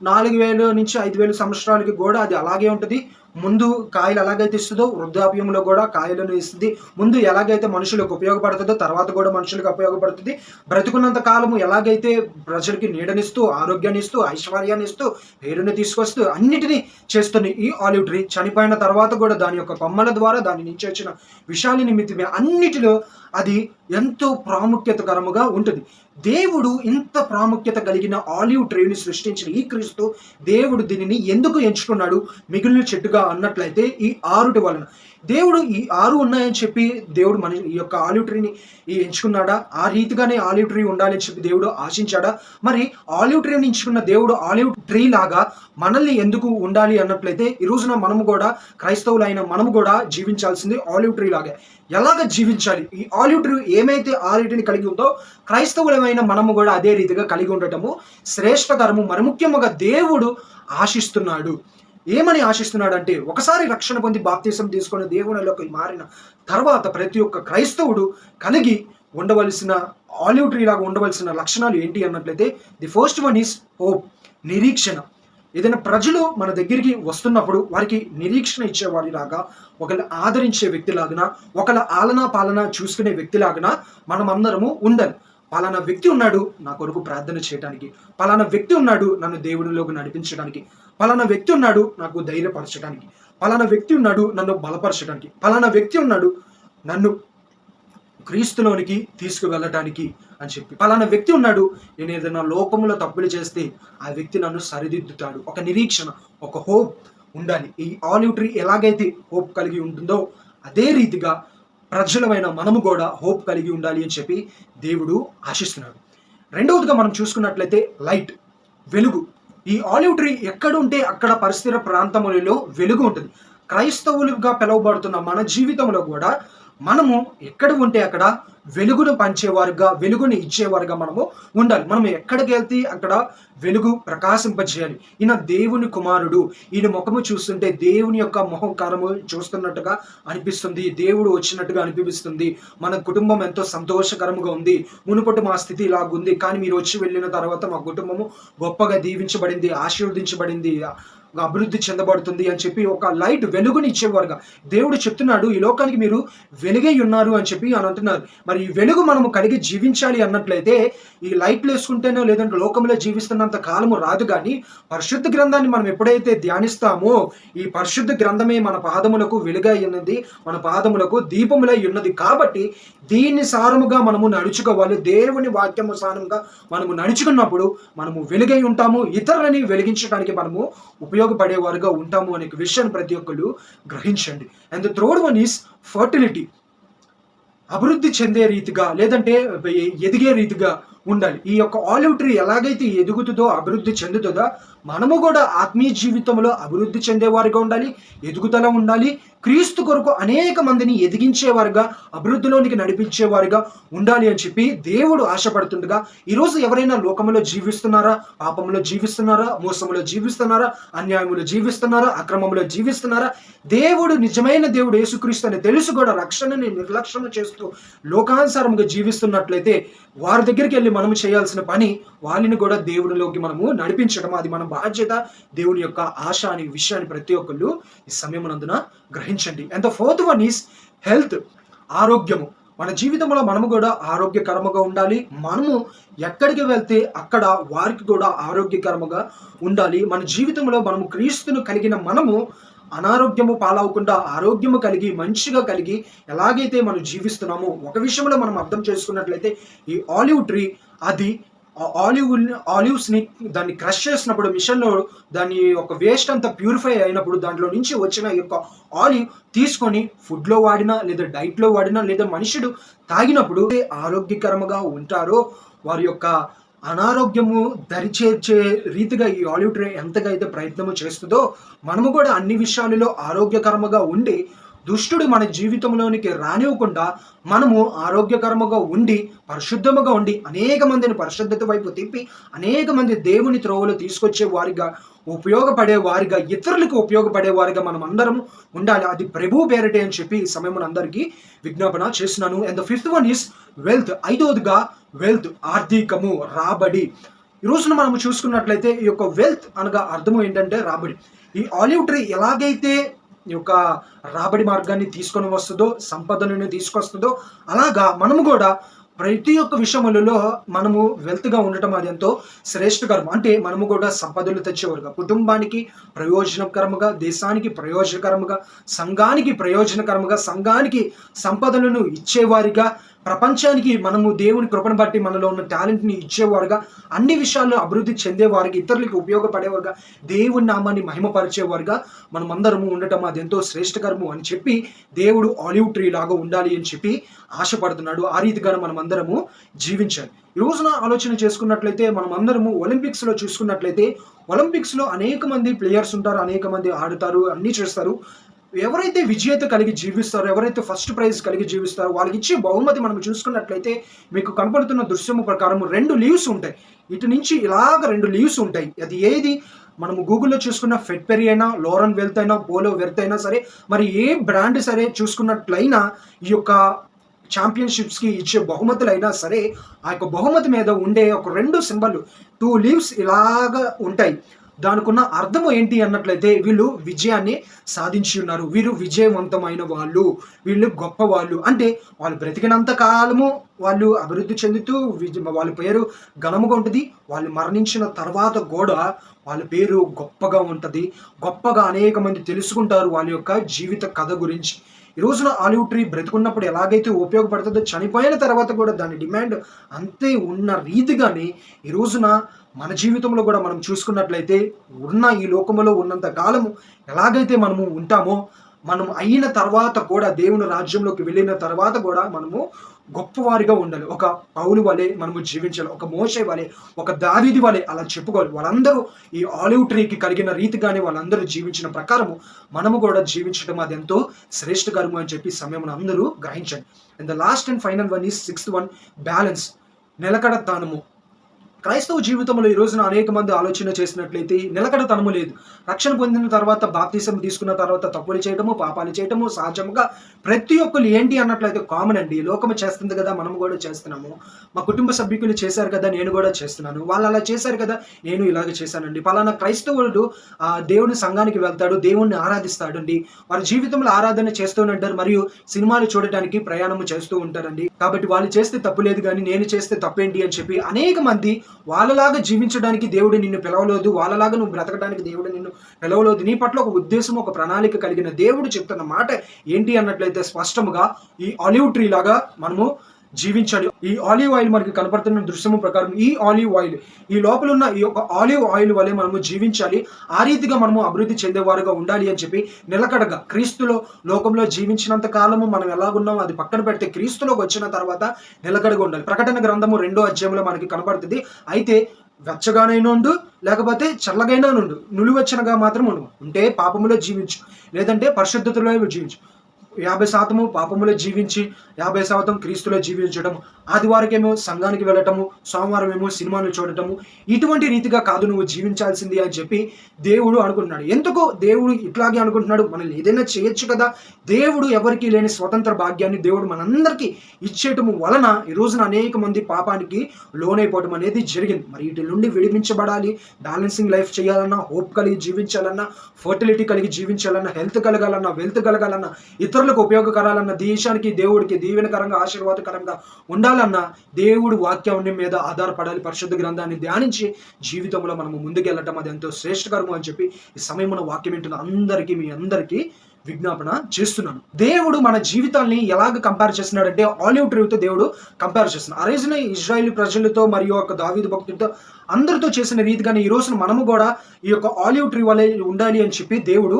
A: 4000 నుంచి 5000 సంవత్సరాలకి కూడా అది అలాగే ఉంటుంది. ముందు కాయలు ఎలాగైతే ఇస్తుందో వృద్ధాప్యంలో కూడా కాయలను ఇస్తుంది. ముందు ఎలాగైతే మనుషులకు ఉపయోగపడుతుందో తర్వాత కూడా మనుషులకు ఉపయోగపడుతుంది. బ్రతుకున్నంత కాలము ఎలాగైతే ప్రజలకి నీడనిస్తూ, ఆరోగ్యాన్ని ఇస్తూ, ఐశ్వర్యాన్ని ఇస్తూ, పేరుని తీసుకొస్తూ అన్నిటినీ చేస్తుంది ఈ ఆలివ్ ట్రీ. చనిపోయిన తర్వాత కూడా దాని యొక్క కొమ్మల ద్వారా దాని నుంచి వచ్చిన విషయాల నిమిత్తమే అన్నిటిలో అది ఎంతో ప్రాముఖ్యతకరముగా ఉంటుంది. దేవుడు ఇంత ప్రాముఖ్యత కలిగిన ఆలివ్ ట్రీని సృష్టించిన ఈ క్రీస్తు దేవుడు దీనిని ఎందుకు ఎంచుకున్నాడు మిగిలిన చెట్టుగా అన్నట్లయితే ఈ 6 వలన. దేవుడు ఈ 6 ఉన్నాయని చెప్పి దేవుడు ఈ యొక్క ఆలివ్ ట్రీని ఎంచుకున్నాడా? ఆ రీతిగానే ఆలివ్ ట్రీ ఉండాలని చెప్పి దేవుడు ఆశించాడా? మరి ఆలివ్ ట్రీని ఎంచుకున్న దేవుడు ఆలివ్ ట్రీ లాగా మనల్ని ఎందుకు ఉండాలి అన్నట్లయితే, ఈ రోజున మనము కూడా క్రైస్తవులైన మనము కూడా జీవించాల్సింది ఆలివ్ ట్రీ లాగే. ఎలాగ జీవించాలి? ఈ ఆలివ్ ట్రీ ఏమైతే ఆలివ్ని కలిగి ఉందో క్రైస్తవులమైన మనము కూడా అదే రీతిగా కలిగి ఉండటము శ్రేష్టకరము. మరి ముఖ్యముగా దేవుడు ఆశిస్తున్నాడు. ఏమని ఆశిస్తున్నాడు అంటే, ఒకసారి రక్షణ పొంది బాప్తీసం తీసుకొని దేవునిలోకి మారిన తర్వాత ప్రతి ఒక్క క్రైస్తవుడు కలిగి ఉండవలసిన ఆలివ్ ట్రీ లాగా ఉండవలసిన లక్షణాలు ఏంటి అన్నట్లయితే, the first one is hope, నిరీక్షణ. ఏదైనా ప్రజలు మన దగ్గరికి వస్తున్నప్పుడు వారికి నిరీక్షణ ఇచ్చేవారిలాగా, ఒకళ్ళ ఆదరించే వ్యక్తిలాగా, ఒకళ్ళ ఆలనా పాలన చూసుకునే వ్యక్తిలాగా మనమందరము ఉండాలి. పలానా వ్యక్తి ఉన్నాడు నా కొరకు ప్రార్థన చేయడానికి, పలానా వ్యక్తి ఉన్నాడు నన్ను దేవునిలోకి నడిపించడానికి, పలానా వ్యక్తి ఉన్నాడు నాకు ధైర్యపరచడానికి, పలానా వ్యక్తి ఉన్నాడు నన్ను బలపరచడానికి, పలానా వ్యక్తి ఉన్నాడు నన్ను క్రీస్తులోనికి తీసుకువెళ్ళటానికి అని చెప్పి, పలానా వ్యక్తి ఉన్నాడు నేను ఏదైనా లోకములో తప్పులు చేస్తే ఆ వ్యక్తి నన్ను సరిదిద్దుతాడు. ఒక నిరీక్షణ, ఒక హోప్ ఉండాలి. ఈ ఆలివ్ ట్రీ ఎలాగైతే హోప్ కలిగి ఉంటుందో అదే రీతిగా ప్రజలమైన మనము కూడా హోప్ కలిగి ఉండాలి అని చెప్పి దేవుడు ఆశిస్తున్నాడు. రెండవదిగా మనం చూసుకున్నట్లయితే లైట్, వెలుగు. ఈ ఆలివ్ ట్రీ ఎక్కడ ఉంటే అక్కడ పరిసర ప్రాంతములలో వెలుగు ఉంటుంది. క్రైస్తవులుగా పిలువబడుతున్న మన జీవితంలో కూడా మనము ఎక్కడ ఉంటే అక్కడ వెలుగును పంచేవారుగా, వెలుగుని ఇచ్చేవారుగా మనము ఉండాలి. మనం ఎక్కడికి వెళ్తే అక్కడ వెలుగు ప్రకాశింపజేయాలి. ఈయన దేవుని కుమారుడు, ఈయన ముఖము చూస్తుంటే దేవుని యొక్క ముఖకారము చూస్తున్నట్టుగా అనిపిస్తుంది, దేవుడు వచ్చినట్టుగా అనిపిస్తుంది. మన కుటుంబం ఎంతో సంతోషకరంగా ఉంది. మునుపటి మా స్థితి ఇలాగుంది, కానీ మీరు వచ్చి వెళ్ళిన తర్వాత మా కుటుంబము గొప్పగా దీవించబడింది, ఆశీర్వదించబడింది, అభివృద్ధి చెందబడుతుంది అని చెప్పి ఒక లైట్, వెలుగుని ఇచ్చేవారుగా దేవుడు చెప్తున్నాడు. ఈ లోకానికి మీరు వెలుగై ఉన్నారు అని చెప్పి అని అంటున్నారు. మరి ఈ వెలుగు మనము కలిగి జీవించాలి అన్నట్లయితే ఈ లైట్లు వేసుకుంటేనో లేదంటే లోకంలో జీవిస్తున్నంత కాలము రాదు. కానీ పరిశుద్ధ గ్రంథాన్ని మనం ఎప్పుడైతే ధ్యానిస్తామో ఈ పరిశుద్ధ గ్రంథమే మన పాదములకు వెలుగై ఉన్నది, మన పాదములకు దీపములై ఉన్నది. కాబట్టి దీన్ని సారముగా మనము నడుచుకోవాలి. దేవుని వాక్యము సారముగా మనము నడుచుకున్నప్పుడు మనము వెలుగై ఉంటాము, ఇతరులని వెలిగించడానికి మనము ఉపయోగపడేవారుగా ఉంటాము అనే విషయాన్ని ప్రతి ఒక్కరు గ్రహించండి. And the third one is fertility. అభివృద్ధి చెందే రీతిగా లేదంటే ఎదిగే రీతిగా ఉండాలి. ఈ యొక్క ఆలివ్ ట్రీ ఎలాగైతే ఎదుగుతుందో, అభివృద్ధి చెందుతుందో, మనము కూడా ఆత్మీయ జీవితంలో అభివృద్ధి చెందేవారుగా ఉండాలి, ఎదుగుదల ఉండాలి. క్రీస్తు కొరకు అనేక మందిని ఎదిగించేవారుగా, అభివృద్ధిలోనికి నడిపించేవారుగా ఉండాలి అని చెప్పి దేవుడు ఆశపడుతుండగా, ఈరోజు ఎవరైనా లోకములో జీవిస్తున్నారా, పాపంలో జీవిస్తున్నారా, మోసములో జీవిస్తున్నారా, అన్యాయములో జీవిస్తున్నారా, అక్రమంలో జీవిస్తున్నారా, దేవుడు నిజమైన దేవుడు యేసుక్రీస్తు అని తెలుసు కూడా రక్షణని నిర్లక్ష్యం చేస్తూ లోకానుసారంగా జీవిస్తున్నట్లయితే వారి దగ్గరికి వెళ్ళి మనము చేయాల్సిన పని వాళ్ళని కూడా దేవునిలోకి మనము నడిపించడం, అది మన బాధ్యత, దేవుని యొక్క ఆశ అనే విషయాన్ని ప్రతి ఒక్కళ్ళు ఈ సమయమునందున గ్రహించండి. And the fourth one is health, ఆరోగ్యము. మన జీవితంలో మనము కూడా ఆరోగ్యకరముగా ఉండాలి. మనము ఎక్కడికి వెళ్తే అక్కడ వారికి కూడా ఆరోగ్యకరముగా ఉండాలి. మన జీవితంలో మనము క్రీస్తును కలిగిన మనము అనారోగ్యము పాలవకుండా ఆరోగ్యము కలిగి మంచిగా కలిగి ఎలాగైతే మనం జీవిస్తున్నామో ఒక విషయంలో మనం అర్థం చేసుకున్నట్లయితే ఈ ఆలివ్ ట్రీ అది ఆలివ్స్ని దాన్ని క్రష్ చేసినప్పుడు మిషన్లో దాని ఒక వేస్ట్ అంతా ప్యూరిఫై అయినప్పుడు దాంట్లో నుంచి వచ్చిన ఈ యొక్క ఆలివ్ తీసుకొని ఫుడ్లో వాడినా లేదా డైట్లో వాడినా లేదా మనుషుడు తాగినప్పుడు ఆరోగ్యకరంగా ఉంటారో వారి యొక్క అనారోగ్యము దరిచేర్చే రీతిగా ఈ ఆలివ్ ట్రీ ఎంతగా అయితే ప్రయత్నము చేస్తుందో మనము కూడా అన్ని విషయాలలో ఆరోగ్యకరముగా ఉండి దుష్టుడు మన జీవితంలోనికి రానివ్వకుండా మనము ఆరోగ్యకరముగా ఉండి పరిశుద్ధముగా ఉండి అనేక మందిని పరిశుద్ధత వైపు తిప్పి అనేక మంది దేవుని త్రోవలు తీసుకొచ్చే వారిగా, ఉపయోగపడే వారిగా, ఇతరులకు ఉపయోగపడే వారిగా మనం అందరం ఉండాలి. అది ప్రభు పేరటే అని చెప్పి ఈ సమయం అందరికీ విజ్ఞాపన చేస్తున్నాను. And the fifth one is wealth. ఐదవదిగా వెల్త్, ఆర్థికము, రాబడి. ఈ రోజున మనం చూసుకున్నట్లయితే ఈ యొక్క వెల్త్ అనగా అర్థము ఏంటంటే రాబడి. ఈ ఆలివ్ ట్రీ ఎలాగైతే ఈ యొక్క రాబడి మార్గాన్ని తీసుకొని వస్తుందో, సంపదను తీసుకొస్తుందో, అలాగా మనము కూడా ప్రతి ఒక్క విషయములలో మనము వెల్త్గా ఉండటం అది ఎంతో శ్రేష్టకరం. అంటే మనము కూడా సంపదలు తెచ్చేవారుగా, కుటుంబానికి ప్రయోజనకరముగా, దేశానికి ప్రయోజనకరముగా, సంఘానికి ప్రయోజనకరముగా, సంఘానికి సంపదలను ఇచ్చేవారిగా, ప్రపంచానికి మనము దేవుని కృపను బట్టి మనలో ఉన్న టాలెంట్ని ఇచ్చేవారుగా, అన్ని విషయాల్లో అభివృద్ధి చెందేవారుగా, ఇతరులకు ఉపయోగపడేవారుగా, దేవుని నామాన్ని మహిమపరిచేవారుగా మనమందరము ఉండటం అది ఎంతో శ్రేష్టకరము అని చెప్పి దేవుడు ఆలివ్ ట్రీ లాగా ఉండాలి అని చెప్పి ఆశపడుతున్నాడు. ఆ రీతిగా మనం అందరము జీవించాలి. ఈ రోజున ఆలోచన చేసుకున్నట్లయితే మనం అందరము ఒలింపిక్స్లో చూసుకున్నట్లయితే ఒలింపిక్స్లో అనేక మంది ప్లేయర్స్ ఉంటారు, అనేక మంది ఆడుతారు, అన్నీ చేస్తారు. ఎవరైతే విజేత కలిగి జీవిస్తారో, ఎవరైతే ఫస్ట్ ప్రైజ్ కలిగి జీవిస్తారో వాళ్ళకి ఇచ్చే బహుమతి మనం చూసుకున్నట్లయితే మీకు కనపడుతున్న దృశ్యము ప్రకారం 2 లీవ్స్ ఉంటాయి. ఇటు నుంచి ఇలాగ 2 లీవ్స్ ఉంటాయి. అది ఏది మనము గూగుల్లో చూసుకున్న ఫెడ్పెరీ అయినా, లోరన్ వెల్త్ అయినా, పోలో వెల్త్ అయినా సరే, మరి ఏ బ్రాండ్ సరే చూసుకున్నట్లయినా ఈ యొక్క ఛాంపియన్షిప్స్కి ఇచ్చే బహుమతులైనా సరే ఆ యొక్క బహుమతి మీద ఉండే ఒక 2 సింబల్ 2 లీవ్స్ ఇలాగా ఉంటాయి. దానికున్న అర్థము ఏంటి అన్నట్లయితే వీళ్ళు విజయాన్ని సాధించి ఉన్నారు, వీరు విజయవంతమైన వాళ్ళు, వీళ్ళు గొప్ప వాళ్ళు. అంటే వాళ్ళు బ్రతికినంత కాలము వాళ్ళు అభివృద్ధి చెందుతూ వాళ్ళ పేరు ఘనముగా ఉంటుంది. వాళ్ళు మరణించిన తర్వాత కూడా వాళ్ళ పేరు గొప్పగా ఉంటుంది. గొప్పగా అనేక మంది తెలుసుకుంటారు వాళ్ళ యొక్క జీవిత కథ గురించి. ఈ రోజున ఆలివ్ ట్రీ బ్రతుకున్నప్పుడు ఎలాగైతే ఉపయోగపడుతుందో, చనిపోయిన తర్వాత కూడా దాని డిమాండ్ అంతే ఉన్న రీతిగానే ఈ రోజున మన జీవితంలో కూడా మనం చూసుకున్నట్లయితే ఉన్న ఈ లోకంలో ఉన్నంత కాలము ఎలాగైతే మనము ఉంటామో, మనం అయిన తర్వాత కూడా దేవుని రాజ్యంలోకి వెళ్ళిన తర్వాత కూడా మనము గొప్పవారిగా ఉండాలి. ఒక పౌలు వలె మనము జీవించాలి, ఒక మోషే వలె, ఒక దావీదు వలె అలా చెప్పుకోవాలి. వాళ్ళందరూ ఈ ఆలివ్ ట్రీకి కలిగిన రీతిగానే వాళ్ళందరూ జీవించిన ప్రకారము మనము కూడా జీవించడం అది ఎంతో శ్రేష్టకరము అని చెప్పి సమయం అందరూ గ్రహించండి. And the last and final one is 6th one, balance, నిలకడతనము. క్రైస్తవ జీవితంలో ఈ రోజున అనేక మంది ఆలోచన చేసినట్లయితే నిలకడతనము లేదు. రక్షణ పొందిన తర్వాత, బాప్తిసం తీసుకున్న తర్వాత తప్పులు చేయటము, పాపాలు చేయటము సహజంగా ప్రతి ఒక్కరు ఏంటి అన్నట్లయితే కామన్ అండి. లోకము చేస్తుంది కదా, మనము కూడా చేస్తున్నాము. మా కుటుంబ సభ్యులు చేశారు కదా, నేను కూడా చేస్తున్నాను. వాళ్ళు అలా చేశారు కదా, నేను ఇలాగ చేశానండి. పలానా క్రైస్తవుడు దేవుని సంఘానికి వెళ్తాడు, దేవుణ్ణి ఆరాధిస్తాడండి. వారి జీవితంలో ఆరాధన చేస్తూ ఉంటారు, మరియు సినిమాలు చూడటానికి ప్రయాణం చేస్తూ ఉంటారండి. కాబట్టి వాళ్ళు చేస్తే తప్పు లేదు, కానీ నేను చేస్తే తప్పేంటి అని చెప్పి అనేక మంది వాళ్ళలాగా జీవించడానికి దేవుడు నిన్ను పిలవలేదు, వాళ్ళలాగా నువ్వు బ్రతకడానికి దేవుడు నిన్ను పిలవలేదు. నీ పట్ల ఒక ఉద్దేశం, ఒక ప్రణాళిక కలిగిన దేవుడు చెప్తున్న మాట ఏంటి అన్నట్లయితే స్పష్టంగా ఈ ఆలివ్ ట్రీ లాగా మనము జీవించాలి. ఈ ఆలివ్ ఆయిల్ మనకి కనపడుతున్న దృశ్యము ప్రకారం ఈ ఆలివ్ ఆయిల్, ఈ లోపల ఉన్న ఈ యొక్క ఆలివ్ ఆయిల్ వల్లే మనము జీవించాలి. ఆ రీతిగా మనము అభివృద్ధి చెందేవారుగా ఉండాలి అని చెప్పి నిలకడగా క్రీస్తులో లోకంలో జీవించినంత కాలము మనం ఎలాగున్నామో అది పక్కన పెడితే క్రీస్తులోకి వచ్చిన తర్వాత నిలకడగా ఉండాలి. ప్రకటన గ్రంథము 2వ అధ్యాయంలో మనకి కనపడుతుంది. అయితే వెచ్చగానైనా ఉండు, లేకపోతే చల్లగైనా ఉండు, నులివెచ్చనగా మాత్రం ఉంటే పాపములో జీవించు, లేదంటే పరిశుద్ధతలో జీవించు. 50% పాపములో జీవించి 50% క్రీస్తులో జీవించడం, ఆదివారకేమో సంఘానికి వెళ్ళటము, సోమవారం ఏమో సినిమాను చూడటము, ఇటువంటి రీతిగా కాదు నువ్వు జీవించాల్సింది అని చెప్పి దేవుడు అనుకుంటున్నాడు. ఎందుకు దేవుడు ఇట్లాగే అనుకుంటున్నాడు? మనం ఏదైనా చేయొచ్చు కదా. దేవుడు ఎవరికి లేని స్వతంత్ర భాగ్యాన్ని దేవుడు మనందరికీ ఇచ్చేయటము వలన ఈ రోజున అనేక మంది పాపానికి లోనైపోవడం అనేది జరిగింది. మరి వీటి నుండి విడిపించబడాలి, బ్యాలెన్సింగ్ లైఫ్ చేయాలన్నా, హోప్ కలిగి జీవించాలన్నా, ఫర్టిలిటీ కలిగి జీవించాలన్నా, హెల్త్ కలగాలన్నా, వెల్త్ కలగాలన్నా, ఇతరులకు ఉపయోగకరాలన్నా, దేశానికి దేవుడికి దీవెనకరంగా ఆశీర్వాదకరంగా ఉండాలన్నా దేవుడు వాక్యం మీద ఆధారపడాలి. పరిశుద్ధ గ్రంథాన్ని ధ్యానించి జీవితంలో మనము ముందుకెళ్ళటం అది ఎంతో శ్రేష్టకరము అని చెప్పి ఈ సమయమున వాక్యం వింటున్న అందరికీ, మీ అందరికీ విజ్ఞాపన చేస్తున్నాను. దేవుడు మన జీవితాన్ని ఎలాగ కంపేర్ చేస్తున్నాడంటే ఆలివ్ ట్రీతో దేవుడు కంపేర్ చేస్తున్నాడు. ఆ రోజున ఇజ్రాయేల్ ప్రజలతో మరియు ఒక దావీదు భక్తులతో అందరితో చేసిన రీతిగానే ఈ రోజున మనము కూడా ఈ యొక్క ఆలివ్ ట్రీ వలె ఉండాలి అని చెప్పి దేవుడు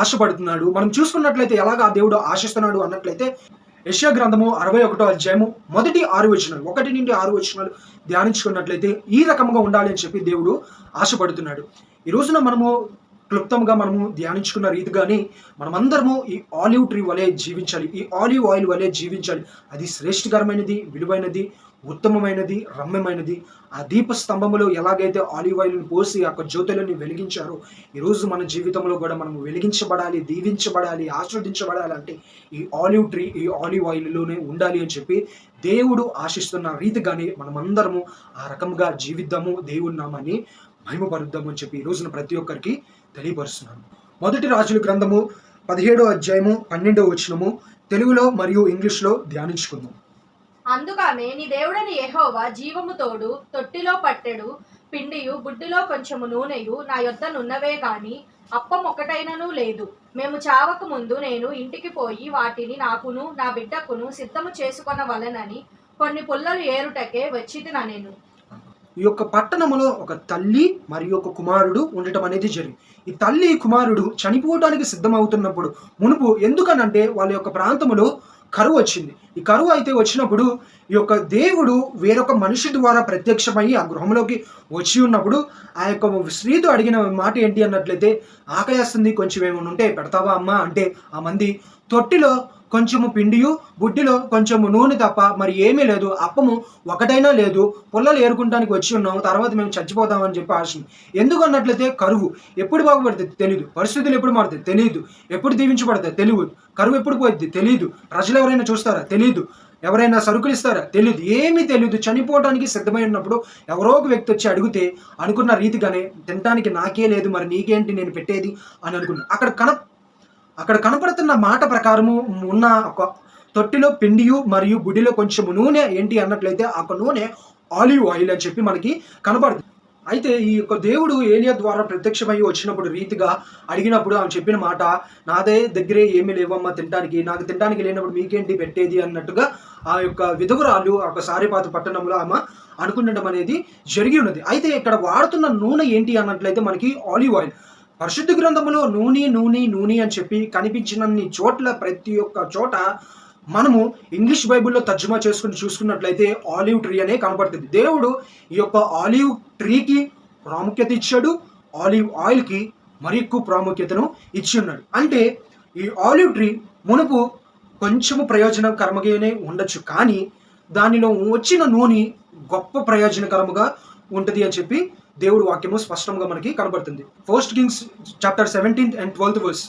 A: ఆశపడుతున్నాడు. మనం చూసుకున్నట్లయితే ఎలాగ ఆ దేవుడు ఆశిస్తున్నాడు అన్నట్లయితే యెషయా గ్రంథము 61వ అధ్యాయము మొదటి 6 వచనాలు, 1 నుండి 6 వచనాలు ధ్యానించుకున్నట్లయితే ఈ రకంగా ఉండాలి అని చెప్పి దేవుడు ఆశపడుతున్నాడు. ఈ రోజున మనము క్లుప్తంగా మనము ధ్యానించుకున్న రీతిగానే మనమందరము ఈ ఆలివ్ ట్రీ వలె జీవించాలి, ఈ ఆలివ్ ఆయిల్ వలె జీవించాలి. అది శ్రేష్టకరమైనది, విలువైనది, ఉత్తమమైనది, రమ్యమైనది. ఆ దీప స్తంభములో ఎలాగైతే ఆలివ్ ఆయిల్ని పోసి ఆ జ్యోతులని వెలిగించారో ఈరోజు మన జీవితంలో కూడా మనము వెలిగించబడాలి, దీవించబడాలి, ఆస్వాదించబడాలి అంటే ఈ ఆలివ్ ట్రీ, ఈ ఆలివ్ ఆయిల్లోనే ఉండాలి అని చెప్పి దేవుడు ఆశిస్తున్న రీతిగానే మనమందరము ఆ రకంగా జీవిద్దాము, దేవుని నామాన్ని మహిమపరుద్దాము అని చెప్పి ఈ రోజున ప్రతి ఒక్కరికి తెలియపరుస్తున్నాను. మొదటి రాజుల గ్రంథము 17వ అధ్యాయము 12వ వచనము తెలుగులో మరియు ఇంగ్లీష్లో ధ్యానించుకుందాం.
B: అందుకనే నీ దేవుడని యెహోవా జీవము తోడు తొట్టిలో పట్టెడు పిండియు బుడ్డిలో కొంచెము నూనెయు నా యొద్దనున్నవే గాని అప్పం ఒకటైనను లేదు. మేము చావక ముందు నేను ఇంటికి పోయి వాటిని నాకును నా బిడ్డకును సిద్ధము చేసుకొనవలెనని కొన్ని పుల్లలు ఏరుటకే వచ్చితినా నేను.
A: ఈ యొక్క పట్టణములో ఒక తల్లి మరియు ఒక కుమారుడు ఉండటం అనేది జరిగింది. ఈ తల్లి కుమారుడు చనిపోవడానికి సిద్ధమవుతున్నప్పుడు మునుపు, ఎందుకనంటే వాళ్ళ యొక్క ప్రాంతములో కరువు వచ్చింది. ఈ కరువు అయితే వచ్చినప్పుడు ఈ యొక్క దేవుడు వేరొక మనిషి ద్వారా ప్రత్యక్షమై ఆ గృహంలోకి వచ్చి ఉన్నప్పుడు ఆ యొక్క స్త్రీతో అడిగిన మాట ఏంటి అన్నట్లయితే, ఆకలేస్తుంది, కొంచెం ఏమైనా ఉంటే పెడతావా అమ్మా అంటే ఆ మంది తొట్టిలో కొంచెము పిండియు బుడ్డిలో కొంచెము నూనె తప్ప మరి ఏమీ లేదు, అప్పము ఒకటైనా లేదు, పుల్లలు ఏరుకుంటానికి వచ్చి ఉన్నాము, తర్వాత మేము చచ్చిపోతామని చెప్పి ఆశ. ఎందుకు అన్నట్లయితే కరువు ఎప్పుడు బాగుపడుతుంది తెలియదు, పరిస్థితులు ఎప్పుడు మారుతాయి తెలియదు, ఎప్పుడు దీవించబడతాయి తెలియదు, కరువు ఎప్పుడు పోయింది తెలియదు, ప్రజలు ఎవరైనా చూస్తారా తెలియదు. ఎవరైనా సరుకులు ఇస్తారా? తెలీదు. ఏమీ తెలీదు. చనిపోవడానికి సిద్ధమై ఉన్నప్పుడు ఎవరో ఒక వ్యక్తి వచ్చి అడిగితే అనుకున్న రీతిగానే తినటానికి నాకే లేదు, మరి నీకేంటి నేను పెట్టేది అని అనుకున్నా. అక్కడ కనపడుతున్న మాట ప్రకారము ఉన్న ఒక తొట్టిలో పిండియు మరియు గుడిలో కొంచెం నూనె ఏంటి అన్నట్లయితే ఆ నూనె ఆలివ్ ఆయిల్ అని చెప్పి మనకి కనపడుతుంది. అయితే ఈ యొక్క దేవుడు ఏలియా ద్వారా ప్రత్యక్షమై వచ్చినప్పుడు రీతిగా అడిగినప్పుడు ఆమె చెప్పిన మాట, నాదే దగ్గరే ఏమీ లేవమ్మా తినడానికి, నాకు తినడానికి లేనప్పుడు మీకేంటి పెట్టేది అన్నట్టుగా ఆ యొక్క విధవరాలు ఆ యొక్క సారెపాత పట్టణంలో ఆమె అనుకుండడం అనేది జరిగి ఉన్నది. అయితే ఇక్కడ వాడుతున్న నూనె ఏంటి అన్నట్లయితే మనకి ఆలివ్ ఆయిల్. పరిశుద్ధ గ్రంథములో నూనె నూనె నూనె అని చెప్పి కనిపించినన్ని చోట్ల ప్రతి ఒక్క చోట మనము ఇంగ్లీష్ బైబిల్లో తర్జుమా చేసుకుని చూసుకున్నట్లయితే ఆలివ్ ట్రీ అనే కనబడుతుంది. దేవుడు ఈ యొక్క ఆలివ్ ట్రీకి ప్రాముఖ్యత ఇచ్చాడు, ఆలివ్ ఆయిల్కి మరి ఎక్కువ ప్రాముఖ్యతను ఇచ్చి ఉన్నాడు. అంటే ఈ ఆలివ్ ట్రీ మునుపు కొంచెము ప్రయోజనకరముగానే ఉండొచ్చు, కానీ దానిలో వచ్చిన నూనె గొప్ప ప్రయోజనకరముగా ఉంటుంది అని చెప్పి దేవుడు వాక్యము స్పష్టంగా మనకి కనబడుతుంది. 1 Kings chapter 17 and 12th verse.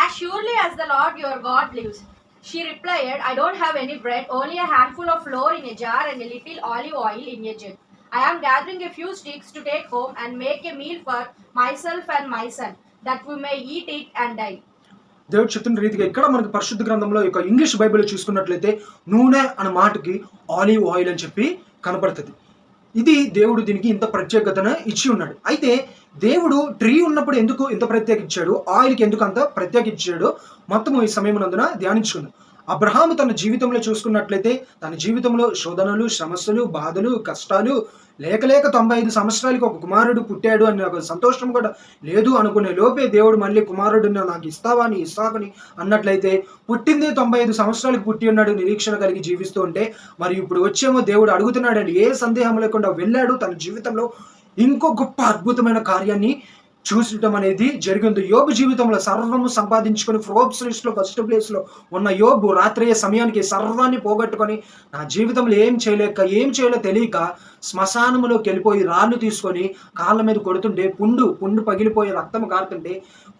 B: As surely as the Lord your God lives, she replied, I don't have any bread, only a handful of flour in a jar and a little olive oil in a jug. I am gathering a few sticks to take home and make a meal for myself and my son, that we may eat it and die.
A: దేవుడు చెప్తున్న రీతిగా ఇక్కడ మనకి పరిశుద్ధ గ్రంథంలో యొక్క English Bible చూసుకున్నట్లయితే నూనె అనే మాటకి ఆలివ్ ఆయిల్ అని చెప్పి కనపడుతుంది. ఇది దేవుడు దీనికి ఇంత ప్రత్యేకతను ఇచ్చి ఉన్నాడు. అయితే దేవుడు ట్రీ ఉన్నప్పుడు ఎందుకు ఇంత ప్రత్యేకించాడు, ఆయిల్కి ఎందుకు అంత ప్రత్యేకించాడు, మొత్తము ఈ సమయం నందున ధ్యానించుకుందాం. అబ్రహాము తన జీవితంలో చూసుకున్నట్లయితే తన జీవితంలో శోధనలు, సమస్యలు, బాధలు, కష్టాలు లేక 95 సంవత్సరాలకి ఒక కుమారుడు పుట్టాడు అని ఒక సంతోషం కూడా లేదు అనుకునే లోపే దేవుడు మళ్ళీ కుమారుడిని నాకు ఇస్తావా అని ఇస్తావని అన్నట్లయితే పుట్టింది 95 సంవత్సరాలకు పుట్టి ఉన్నాడు నిరీక్షణ కలిగి జీవిస్తూ ఉంటే, మరి ఇప్పుడు వచ్చేమో దేవుడు అడుగుతున్నాడండి. ఏ సందేహం లేకుండా వెళ్ళాడు తన జీవితంలో ఇంకో గొప్ప అద్భుతమైన కార్యాన్ని చూసటం అనేది జరిగింది. యోబు జీవితంలో సర్వము సంపాదించుకొని ఫోర్బ్స్ లిస్ట్లో ఫస్ట్ ప్లేస్లో ఉన్న యోబు రాత్రి సమయానికి సర్వాన్ని పోగొట్టుకొని నా జీవితంలో ఏం చేయాలో తెలియక శ్మశానములోకి వెళ్ళిపోయి రాళ్ళు తీసుకొని కాళ్ళ మీద కొడుతుంటే పుండు పగిలిపోయి రక్తం కారుతుంటే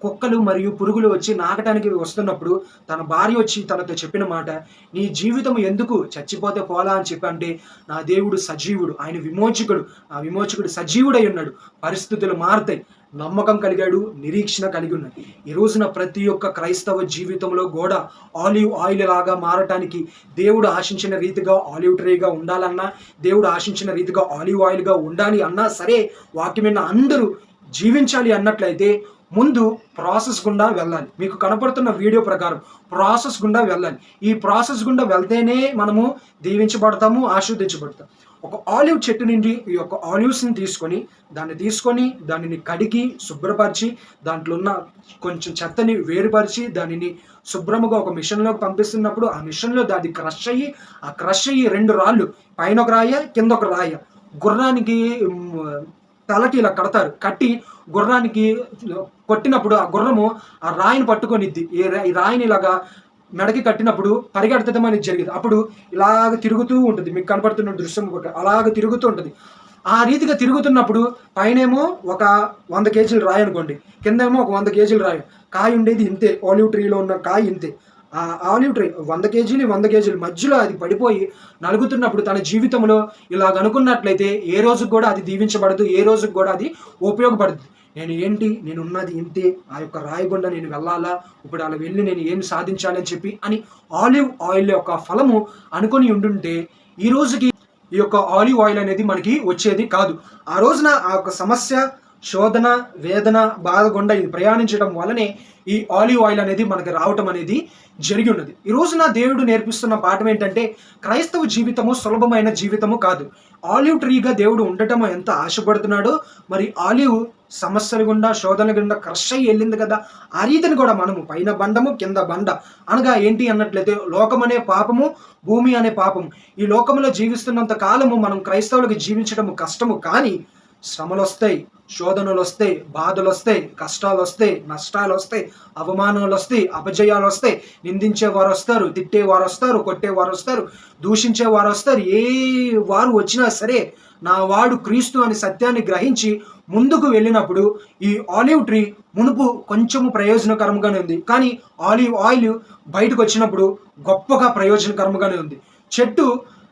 A: కుక్కలు మరియు పురుగులు వచ్చి నాకటానికి వస్తున్నప్పుడు తన భార్య వచ్చి తనతో చెప్పిన మాట, నీ జీవితం ఎందుకు, చచ్చిపోతే పోలా అని చెప్పి అంటే నా దేవుడు సజీవుడు, ఆయన విమోచకుడు, ఆ విమోచకుడు సజీవుడై ఉన్నాడు, పరిస్థితులు మారుతాయి, నమ్మకం కలిగాడు, నిరీక్షణ కలిగి ఉన్నాడు. ఈ రోజున ప్రతి ఒక్క క్రైస్తవ జీవితంలో కూడా ఆలివ్ ఆయిల్ లాగా మారటానికి దేవుడు ఆశించిన రీతిగా ఆలివ్ ట్రీగా ఉండాలన్నా, దేవుడు ఆశించిన రీతిగా ఆలివ్ ఆయిల్గా ఉండాలి అన్నా సరే, వాక్యమైన అందరూ జీవించాలి అన్నట్లయితే ముందు ప్రాసెస్ గుండా వెళ్ళాలి. మీకు కనపడుతున్న వీడియో ప్రకారం ప్రాసెస్ గుండా వెళ్ళాలి. ఈ ప్రాసెస్ గుండా వెళ్తేనే మనము దీవించబడతాము, ఆశీర్వదించబడతాం. ఒక ఆలివ్ చెట్టు నుండి ఈ యొక్క ఆలివ్స్ని దానిని కడిగి శుభ్రపరిచి దాంట్లో ఉన్న కొంచెం చెత్తని వేరుపరిచి దానిని శుభ్రముగా ఒక మిషన్లోకి పంపిస్తున్నప్పుడు ఆ మిషన్లో దాన్ని క్రష్ అయ్యి 2 రాళ్ళు, పైన ఒక రాయ కింద ఒక రాయ, గుర్రానికి తలకి ఇలా కడతారు, కట్టి గుర్రానికి కొట్టినప్పుడు ఆ గుర్రము ఆ రాయిని పట్టుకొనిద్ది. ఈ రాయిని ఇలాగా మెడకి కట్టినప్పుడు పరిగెడతడం అనేది జరిగింది. అప్పుడు ఇలాగ తిరుగుతూ ఉంటుంది, మీకు కనపడుతున్న దృశ్యం అలాగ తిరుగుతూ ఉంటుంది. ఆ రీతిగా తిరుగుతున్నప్పుడు పైనేమో ఒక 100 కేజీలు రాయి అనుకోండి, కిందేమో ఒక 100 కేజీలు రాయి, కాయ ఉండేది ఇంతే, ఆలివ్ ట్రీలో ఉన్న కాయ ఇంతే. ఆ ఆలివ్ ట్రీ 100 కేజీలు మధ్యలో అది పడిపోయి నలుగుతున్నప్పుడు తన జీవితంలో ఇలాగ అనుకున్నట్లయితే ఏ రోజుకు కూడా అది దీవించబడదు, ఏ రోజుకు కూడా అది ఉపయోగపడదు. నేను ఉన్నది ఇంతే, ఆ యొక్క రాయిగుండా నేను వెళ్ళాలా, ఇప్పుడు అలా వెళ్ళి నేను ఏం సాధించాలి అని చెప్పి అని ఆలివ్ ఆయిల్ యొక్క ఫలము అనుకొని ఉండుంటే ఈ రోజుకి ఈ యొక్క ఆలివ్ ఆయిల్ అనేది మనకి వచ్చేది కాదు. ఆ రోజున ఆ యొక్క సమస్య, శోధన, వేదన, బాధ గుండా ఇది ప్రయాణించడం వల్లనే ఈ ఆలివ్ ఆయిల్ అనేది మనకి రావటం అనేది జరిగి ఉన్నది. ఈ రోజున దేవుడు నేర్పిస్తున్న పాఠం ఏంటంటే క్రైస్తవ జీవితము సులభమైన జీవితము కాదు. ఆలివ్ ట్రీగా దేవుడు ఉండటం ఎంత ఆశపడుతున్నాడో, మరి ఆలివ్ సమస్యల గుండా, శోధన గుండా క్రష్ అయ్యి వెళ్ళింది కదా, ఆ రీతిని కూడా మనము పైన బండము కింద బండ అనగా ఏంటి అన్నట్లయితే లోకం అనే పాపము, భూమి అనే పాపము. ఈ లోకంలో జీవిస్తున్నంత కాలము మనం క్రైస్తవులకు జీవించడం కష్టము, కానీ శ్రమలు వస్తాయి, శోధనలు వస్తాయి, బాధలు వస్తాయి, కష్టాలు వస్తాయి, నష్టాలు వస్తాయి, అవమానాలు వస్తాయి, అపజయాలు వస్తాయి, నిందించేవారు వస్తారు, తిట్టేవారు వస్తారు, కొట్టేవారు వస్తారు, దూషించేవారు వస్తారు. ఏ వారు వచ్చినా సరే నా వాడు క్రీస్తు అని సత్యాన్ని గ్రహించి ముందుకు వెళ్ళినప్పుడు ఈ ఆలివ్ ట్రీ మునుపు కొంచెము ప్రయోజనకరంగానే ఉంది, కానీ ఆలివ్ ఆయిల్ బయటకు వచ్చినప్పుడు గొప్పగా ప్రయోజనకరంగానే ఉంది. చెట్టు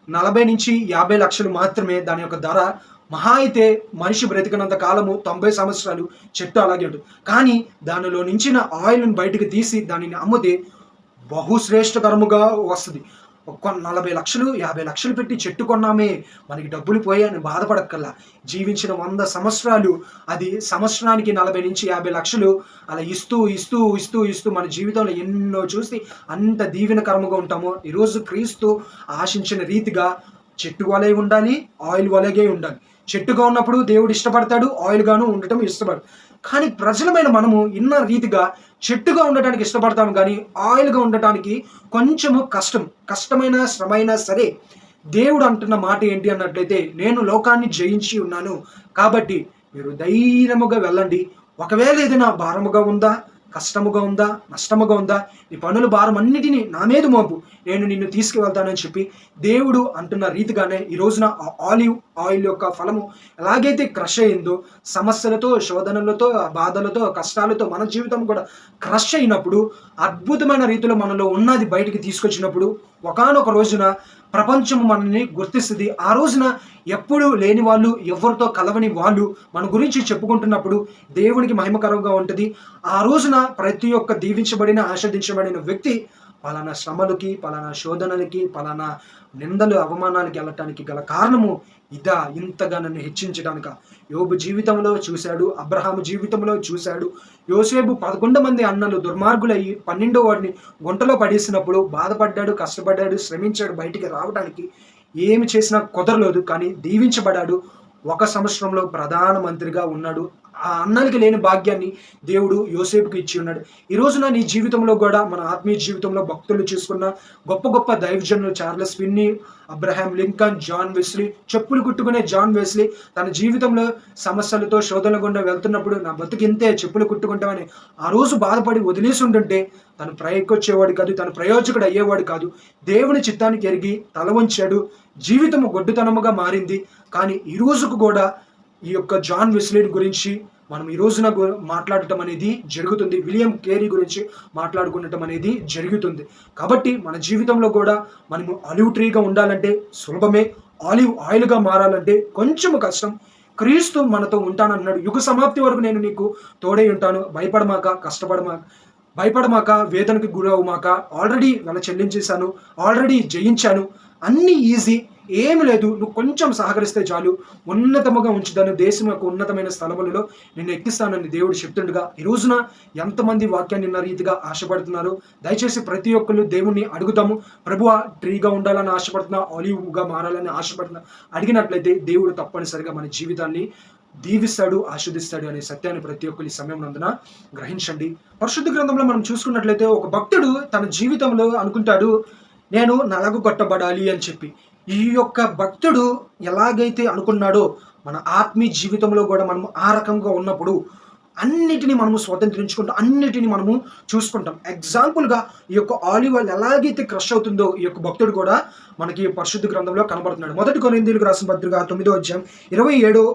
A: 40 నుంచి 50 లక్షలు మాత్రమే దాని యొక్క ధర. మహా అయితే మనిషి బ్రతికినంత కాలము 90 సంవత్సరాలు చెట్టు అలాగే ఉంటుంది. కానీ దానిలో నుంచిన ఆయిల్ని బయటకు తీసి దానిని అమ్మితే బహుశ్రేష్టకరముగా వస్తుంది. 40 లక్షలు 50 లక్షలు పెట్టి చెట్టు కొన్నామే, మనకి డబ్బులు పోయాయని బాధపడక్కల్లా. జీవించిన 100 సంవత్సరాలు, అది సంవత్సరానికి 40 నుంచి 50 లక్షలు అలా ఇస్తూ ఇస్తూ ఇస్తూ ఇస్తూ మన జీవితంలో ఎన్నో చూసి అంత దీవెనకరముగా ఉంటామో. ఈరోజు క్రీస్తు ఆశించిన రీతిగా చెట్టు వలె ఉండాలి, ఆయిల్ వలగే ఉండాలి. చెట్టుగా ఉన్నప్పుడు దేవుడు ఇష్టపడతాడు, ఆయిల్గాను ఉండటం ఇష్టపడతాడు. కానీ ప్రజలమైన మనము ఇన్న రీతిగా చెట్టుగా ఉండటానికి ఇష్టపడతాము, కానీ ఆయిల్గా ఉండటానికి కొంచెము కష్టమైన శ్రమైనా సరే దేవుడు అంటున్న మాట ఏంటి అన్నట్లయితే, నేను లోకాన్ని జయించి ఉన్నాను కాబట్టి మీరు ధైర్యముగా వెళ్ళండి. ఒకవేళ ఏదైనా భారముగా ఉందా, కష్టముగా ఉందా, నష్టముగా ఉందా, నీ పనుల భారం అన్నిటినీ నా మీద మోపు, నేను నిన్ను తీసుకువెళ్తానని చెప్పి దేవుడు అంటున్న రీతిగానే ఈ రోజున ఆ ఆలివ్ ఆయిల్ యొక్క ఫలము ఎలాగైతే క్రష్ అయిందో, సమస్యలతో, శోధనలతో, బాధలతో, కష్టాలతో మన జీవితం కూడా క్రష్ అయినప్పుడు, అద్భుతమైన రీతిలో మనలో ఉన్నది బయటికి తీసుకొచ్చినప్పుడు ఒకానొక రోజున ప్రపంచం మనల్ని గుర్తిస్తుంది. ఆ రోజున ఎప్పుడు లేని వాళ్ళు, ఎవరితో కలవని వాళ్ళు మన గురించి చెప్పుకుంటున్నప్పుడు దేవునికి మహిమకరంగా ఉంటుంది. ఆ రోజున ప్రతి ఒక్క దీవించబడిన, ఆస్వాదించబడిన వ్యక్తి పలానా శ్రమలకి, పలానా శోధనలకి, పలానా నిందలు, అవమానాలకి వెళ్ళటానికి గల కారణము ఇదా, ఇంతగా నన్ను హెచ్చించడానిక. యోబు జీవితంలో చూశాడు, అబ్రహాము జీవితంలో చూశాడు. యోసేపు 11 మంది అన్నలు దుర్మార్గులయ్యి 12వ వాడిని గుంటలో పడేసినప్పుడు బాధపడ్డాడు, కష్టపడ్డాడు, శ్రమించాడు బయటికి రావడానికి. ఏమి చేసినా కుదరలేదు, కానీ దీవించబడ్డాడు. 1 సంవత్సరంలో ప్రధానమంత్రిగా ఉన్నాడు. ఆ అన్నలకి లేని భాగ్యాన్ని దేవుడు యోసేపుకి ఇచ్చి ఉన్నాడు. ఈ రోజున నీ జీవితంలో కూడా, మన ఆత్మీయ జీవితంలో భక్తులు చూసుకున్న గొప్ప గొప్ప దైవజనులు, Charles Finney, Abraham Lincoln, John Wesley, చెప్పులు కుట్టుకునే జాన్ వెస్లీ తన జీవితంలో సమస్యలతో, శోధనల గుండా వెళ్తున్నప్పుడు నా బతుకింతే, చెప్పులు కుట్టుకుంటామని ఆ రోజు బాధపడి వదిలేసి ఉంటుంటే తను ప్రయకొచ్చేవాడు కాదు, తను ప్రయోజకుడు అయ్యేవాడు కాదు. దేవుని చిత్తానికి ఎరిగి తల వంచాడు. జీవితము గొడ్డుతనముగా మారింది. కానీ ఈ రోజుకు కూడా ఈ యొక్క జాన్ వెస్లీ గురించి మనం ఈ రోజున మాట్లాడటం అనేది జరుగుతుంది. విలియం కేరీ గురించి మాట్లాడుకునటం అనేది జరుగుతుంది. కాబట్టి మన జీవితంలో కూడా మనము ఆలివ్ ట్రీగా ఉండాలంటే సులభమే, ఆలివ్ ఆయిల్గా మారాలంటే కొంచెము కష్టం. క్రీస్తు మనతో ఉంటానన్నాడు. యుగ సమాప్తి వరకు నేను నీకు తోడై ఉంటాను, భయపడమాక, భయపడమాక, వేదనకి గురవుమాక, ఆల్రెడీ వాళ్ళ చెల్లించేశాను, ఆల్రెడీ జయించాను, అన్నీ ఈజీ, ఏమి లేదు, నువ్వు కొంచెం సహకరిస్తే చాలు, ఉన్నతముగా ఉంచుతాను, దేశం యొక్క ఉన్నతమైన స్థలములలో నిన్ను ఎక్కిస్తానని దేవుడు చెప్తుండగా ఈ రోజున ఎంతమంది వాక్యాన్ని నిన్న రీతిగా ఆశపడుతున్నారు? దయచేసి ప్రతి ఒక్కరు దేవుణ్ణి అడుగుతాము, ప్రభువా ట్రీగా ఉండాలని ఆశపడుతున్నా, ఆలివ్గా మారాలని ఆశపడుతున్నా, అడిగినట్లయితే దేవుడు తప్పనిసరిగా మన జీవితాన్ని దీవిస్తాడు, ఆస్వాదిస్తాడు అనే సత్యాన్ని ప్రతి ఒక్కరి సమయం నందున గ్రహించండి. పరిశుద్ధ గ్రంథంలో మనం చూసుకున్నట్లయితే ఒక భక్తుడు తన జీవితంలో అనుకుంటాడు, నేను నలగొట్టబడాలి అని చెప్పి. ఈ యొక్క భక్తుడు ఎలాగైతే అనుకున్నాడో మన ఆత్మీయ జీవితంలో కూడా మనము ఆ రకంగా ఉన్నప్పుడు అన్నిటినీ మనము స్వతంత్రించుకుంటాం, అన్నిటినీ మనము చూసుకుంటాం. ఎగ్జాంపుల్గా ఈ యొక్క ఆలివ్ ఆయిల్ ఎలాగైతే క్రష్ అవుతుందో ఈ యొక్క భక్తుడు కూడా మనకి పరిశుద్ధ గ్రంథంలో కనబడుతున్నాడు. 1 కొరింథీయులకు రాసిన పత్రిక 9వ అధ్యాయం 27వ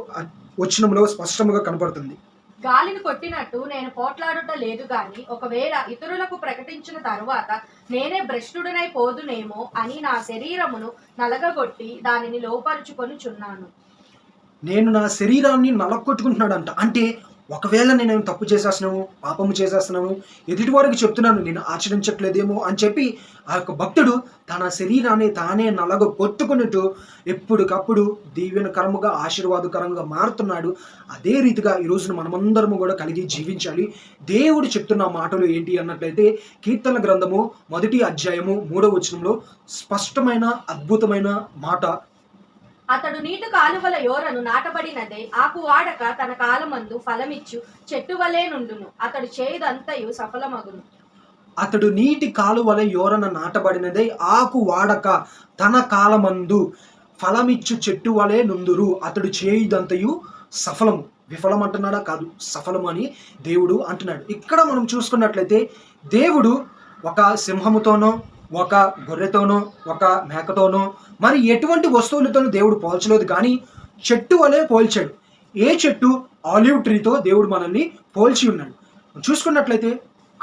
A: వచనంలో స్పష్టంగా కనబడుతుంది.
B: గాలిని కొట్టినట్టు నేను పోట్లాడుట లేదు గాని, ఒకవేళ ఇతరులకు ప్రకటించిన తరువాత నేనే భ్రష్టుడనై పోదునేమో అని నా శరీరమును నలగగొట్టి దానిని లోపరుచుకొనుచున్నాను.
A: నేను నా శరీరాన్ని నలగొట్టుకుంటున్నాడంట. అంటే ఒకవేళ నేను తప్పు చేసేస్తున్నాను, పాపము చేసేస్తున్నాను, ఎదుటి వారికి చెప్తున్నాను నేను ఆచరించట్లేదేమో అని చెప్పి ఆ యొక్క భక్తుడు తన శరీరాన్ని తానే నలగ కొట్టుకున్నట్టు ఎప్పటికప్పుడు దీవెనకరముగా, ఆశీర్వాదకరంగా మారుతున్నాడు. అదే రీతిగా ఈ రోజున మనమందరము కూడా కలిగి జీవించాలి. దేవుడు చెప్తున్న మాటలు ఏంటి అన్నట్లయితే, కీర్తన గ్రంథము 1వ అధ్యాయము 3వ వచనంలో స్పష్టమైన అద్భుతమైన మాట,
B: అతడు నీటి కాలువల యోరను నాటబడినదే, ఆకు వాడక తన కాలమందు ఫలమిచ్చు చెట్టు వలె నుండును, అతడు చేయదంతయు సఫలమగును.
A: అతడు నీటి కాలువల యోరన నాటబడినదే, ఆకు వాడక తన కాలమందు ఫలమిచ్చు చెట్టు వలె నుందురు, అతడు చేయదంతయు సఫలము. విఫలం అంటున్నాడా? కాదు, సఫలము అని దేవుడు అంటున్నాడు. ఇక్కడ మనం చూసుకున్నట్లయితే దేవుడు ఒక సింహముతోనో, ఒక గొర్రెతోనో, ఒక మేకతోనో, మరి ఎటువంటి వస్తువులతోనూ దేవుడు పోల్చలేదు, కానీ చెట్టు వలె పోల్చాడు. ఏ చెట్టు? ఆలివ్ ట్రీతో దేవుడు మనల్ని పోల్చి ఉన్నాడు. చూసుకున్నట్లయితే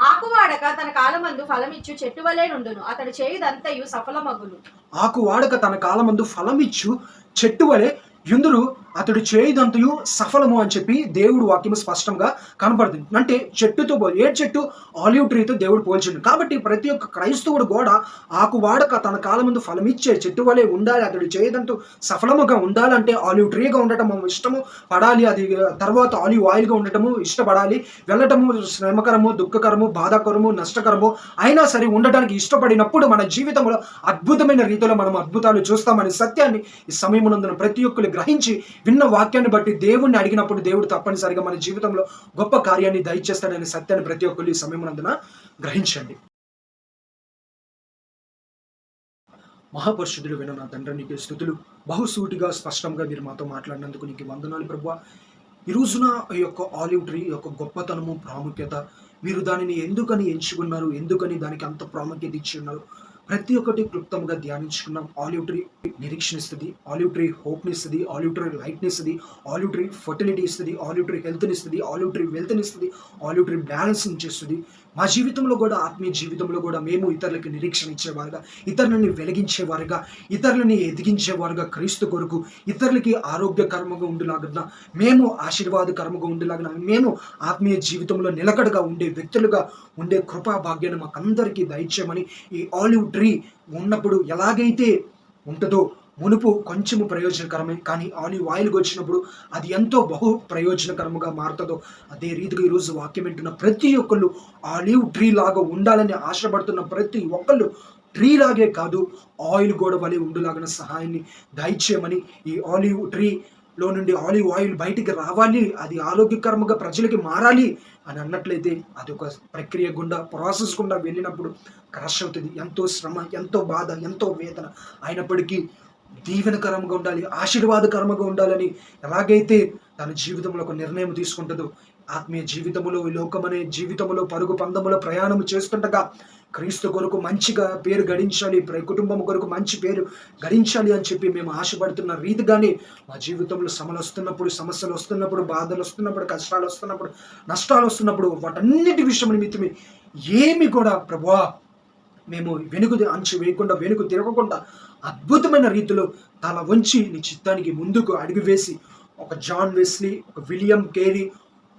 B: ఆకు వాడక తన కాలమందు ఫలమిచ్చు చెట్టు వలె నుండును, అతడు చేయుదంతయు సఫలమగును.
A: ఆకు వాడక తన కాలమందు ఫలమిచ్చు చెట్టు వలె యుందురు, అతడు చేయుదంతయు సఫలము అని చెప్పి దేవుడు వాక్యము స్పష్టంగా కనపడుతుంది. అంటే చెట్టుతో ఏ చెట్టు? ఆలివ్ ట్రీతో దేవుడు పోల్చిండు. కాబట్టి ప్రతి ఒక్క క్రైస్తవుడు కూడా ఆకు వాడక తన కాలం ముందు ఫలమిచ్చే చెట్టు వలె ఉండాలి, అతడు చేయదంటూ సఫలముగా ఉండాలంటే ఆలివ్ ట్రీగా ఉండటము ఇష్టము పడాలి, అది తర్వాత ఆలివ్ ఆయిల్గా ఉండటము ఇష్టపడాలి, వెళ్ళటము శ్రమకరము, దుఃఖకరము, బాధాకరము, నష్టకరము అయినా సరే ఉండటానికి ఇష్టపడినప్పుడు మన జీవితంలో అద్భుతమైన రీతిలో మనం అద్భుతాలు చూస్తామనే సత్యాన్ని ఈ సమయమునందున ప్రతి ఒక్కరు గ్రహించి విన్న వాక్యాన్ని బట్టి దేవుణ్ణి అడిగినప్పుడు దేవుడు తప్పనిసరిగా మన జీవితంలో గొప్ప కార్యాన్ని దయచేస్తాడనే సత్యాన్ని ప్రతి ఒక్కరు ఈ సమయమునందున గ్రహించండి. మహాపరిశుద్ధులు విన నా తండ్రి, నీకు స్తుతులు. బహుసూటిగా స్పష్టంగా మీరు మాతో మాట్లాడినందుకు నీకు వందనాలు ప్రభువా. ఈ రోజున ఈ యొక్క ఆలివ్ ట్రీ యొక్క గొప్పతనము, ప్రాముఖ్యత, మీరు దానిని ఎందుకని ఎంచుకున్నారు, ఎందుకని దానికి అంత ప్రాముఖ్యత ఇచ్చి ఉన్నారు, ప్రతి ఒక్కటి క్లుప్తంగా ధ్యానించుకున్నాం. ఆలివ్ ట్రీ నిరీక్షణ ఇస్తుంది, ఆలివ్ ట్రీ హోప్ని ఇస్తుంది, ఆలివ్ ట్రీ లైట్ని ఇస్తుంది, ఆలివ్ ట్రీ ఫర్టిలిటీ ఇస్తుంది, ఆలివ్ ట్రీ హెల్త్ని ఇస్తుంది, ఆలివ్ ట్రీ వెల్త్ని ఇస్తుంది, ఆలివ్ ట్రీ బ్యాలెన్సింగ్ చేస్తుంది. మా జీవితంలో కూడా, ఆత్మీయ జీవితంలో కూడా మేము ఇతరులకు నిరీక్షణ ఇచ్చేవారుగా, ఇతరులని వెలిగించేవారుగా, ఇతరులని ఎదిగించేవారుగా, క్రీస్తు కొరకు ఇతరులకి ఆరోగ్యకరంగా ఉండేలాగా, మేము ఆశీర్వాదకరంగా ఉండేలాగా, మేము ఆత్మీయ జీవితంలో నిలకడగా ఉండే వ్యక్తులుగా ఉండే కృపా భాగ్యాన్ని మాకందరికీ దయచేయమని, ఈ ఆలివ్ ట్రీ ఉన్నప్పుడు ఎలాగైతే ఉంటుందో మునుపు కొంచెము ప్రయోజనకరమే, కానీ ఆలివ్ ఆయిల్కి వచ్చినప్పుడు అది ఎంతో బహు ప్రయోజనకరముగా మారుతుందో అదే రీతిగా ఈరోజు వాక్యం వింటున్న ప్రతి ఒక్కళ్ళు ఆలివ్ ట్రీ లాగా ఉండాలని ఆశపడుతున్న ప్రతి ఒక్కళ్ళు ట్రీ లాగే కాదు, ఆయిల్ కూడా వలె ఉండులాగిన సహాయాన్ని దయచేయమని, ఈ ఆలివ్ ట్రీలో నుండి ఆలివ్ ఆయిల్ బయటికి రావాలి, అది ఆరోగ్యకరంగా ప్రజలకి మారాలి అని అన్నట్లయితే అది ఒక ప్రక్రియ గుండా, ప్రాసెస్ గుండా వెళ్ళినప్పుడు క్రష్ అవుతుంది. ఎంతో శ్రమ, ఎంతో బాధ, ఎంతో వేదన అయినప్పటికీ దీవెనకరంగా ఉండాలి, ఆశీర్వాదకరంగా ఉండాలని ఎలాగైతే తన జీవితంలో ఒక నిర్ణయం తీసుకుంటుందో, ఆత్మీయ జీవితంలో, ఈ లోకమనే జీవితంలో పరుగు పందములో ప్రయాణం చేస్తుండగా క్రీస్తు కొరకు మంచిగా పేరు గడించాలి, కుటుంబం కొరకు మంచి పేరు గడించాలి అని చెప్పి మేము ఆశపడుతున్న రీతిగానే మా జీవితంలో శ్రమలు వస్తున్నప్పుడు, సమస్యలు వస్తున్నప్పుడు, బాధలు వస్తున్నప్పుడు, కష్టాలు వస్తున్నప్పుడు, నష్టాలు వస్తున్నప్పుడు, వాటన్నిటి విషయం నిమిత్తమే ఏమి కూడా ప్రభువా మేము వెనుక అంచు వేయకుండా, వెనుక తిరగకుండా అద్భుతమైన రీతిలో తల వంచి నీ చిత్తానికి ముందుకు అడుగు వేసి, ఒక జాన్ వెస్లీ, ఒక విలియం కేరీ,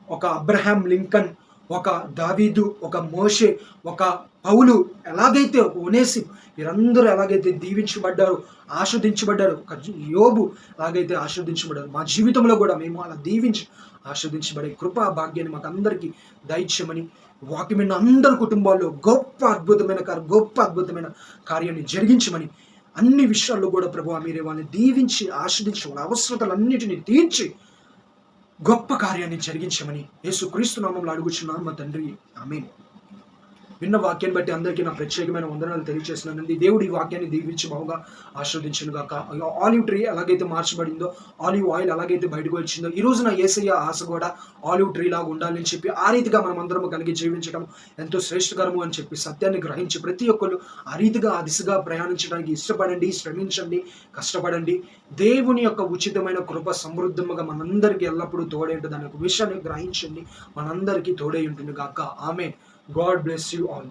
A: ఒక అబ్రహాం లింకన్, ఒక దావీదు, ఒక మోషే, ఒక పౌలు, ఎలాగైతే ఒనేసి, వీరందరూ ఎలాగైతే దీవించబడ్డారు, ఆస్వాదించబడ్డారు, ఒక యోబు ఎలాగైతే ఆస్వాదించబడ్డారు, మా జీవితంలో కూడా మేము అలా దీవించి ఆస్వాదించబడే కృపా భాగ్యాన్ని మాకు అందరికీ దయచేయమని, వాక్యమైన అందరి కుటుంబాల్లో గొప్ప అద్భుతమైన కార్యాన్ని జరిగించమని, అన్ని విషయాల్లో కూడా ప్రభువా మీరే వాళ్ళని దీవించి ఆస్వాదించి వాళ్ళ అవసరతలన్నిటిని తీర్చి గొప్ప కార్యాన్ని జరిగించమని యేసుక్రీస్తు నామములో అడుగుచున్నాను మా తండ్రి, ఆమేన్. విన్న వాక్యాన్ని బట్టి అందరికీ నా ప్రత్యేకమైన వందనాలు తెలియజేస్తున్నానండి. దేవుడి ఈ వాక్యాన్ని దీవించి బాగా ఆస్వాదించును గాక. ఆలివ్ ట్రీ ఎలాగైతే మార్చబడిందో, ఆలివ్ ఆయిల్ ఎలాగైతే బయటకు వచ్చిందో, ఈ రోజున యేసయ్య ఆశ కూడా ఆలివ్ ట్రీ లాగా ఉండాలని చెప్పి ఆ రీతిగా మనం అందరం కలిగి జీవించడం ఎంతో శ్రేష్టకరము అని చెప్పి సత్యాన్ని గ్రహించి ప్రతి ఒక్కరు ఆ రీతిగా ఆ దిశగా ప్రయాణించడానికి ఇష్టపడండి, శ్రమించండి, కష్టపడండి. దేవుని యొక్క ఉచితమైన కృప సమృద్ధంగా మనందరికీ ఎల్లప్పుడూ తోడై ఉంటుంది అనే విషయాన్ని గ్రహించండి. మనందరికీ తోడై ఉంటుంది గాక. ఆమేన్. God bless you all.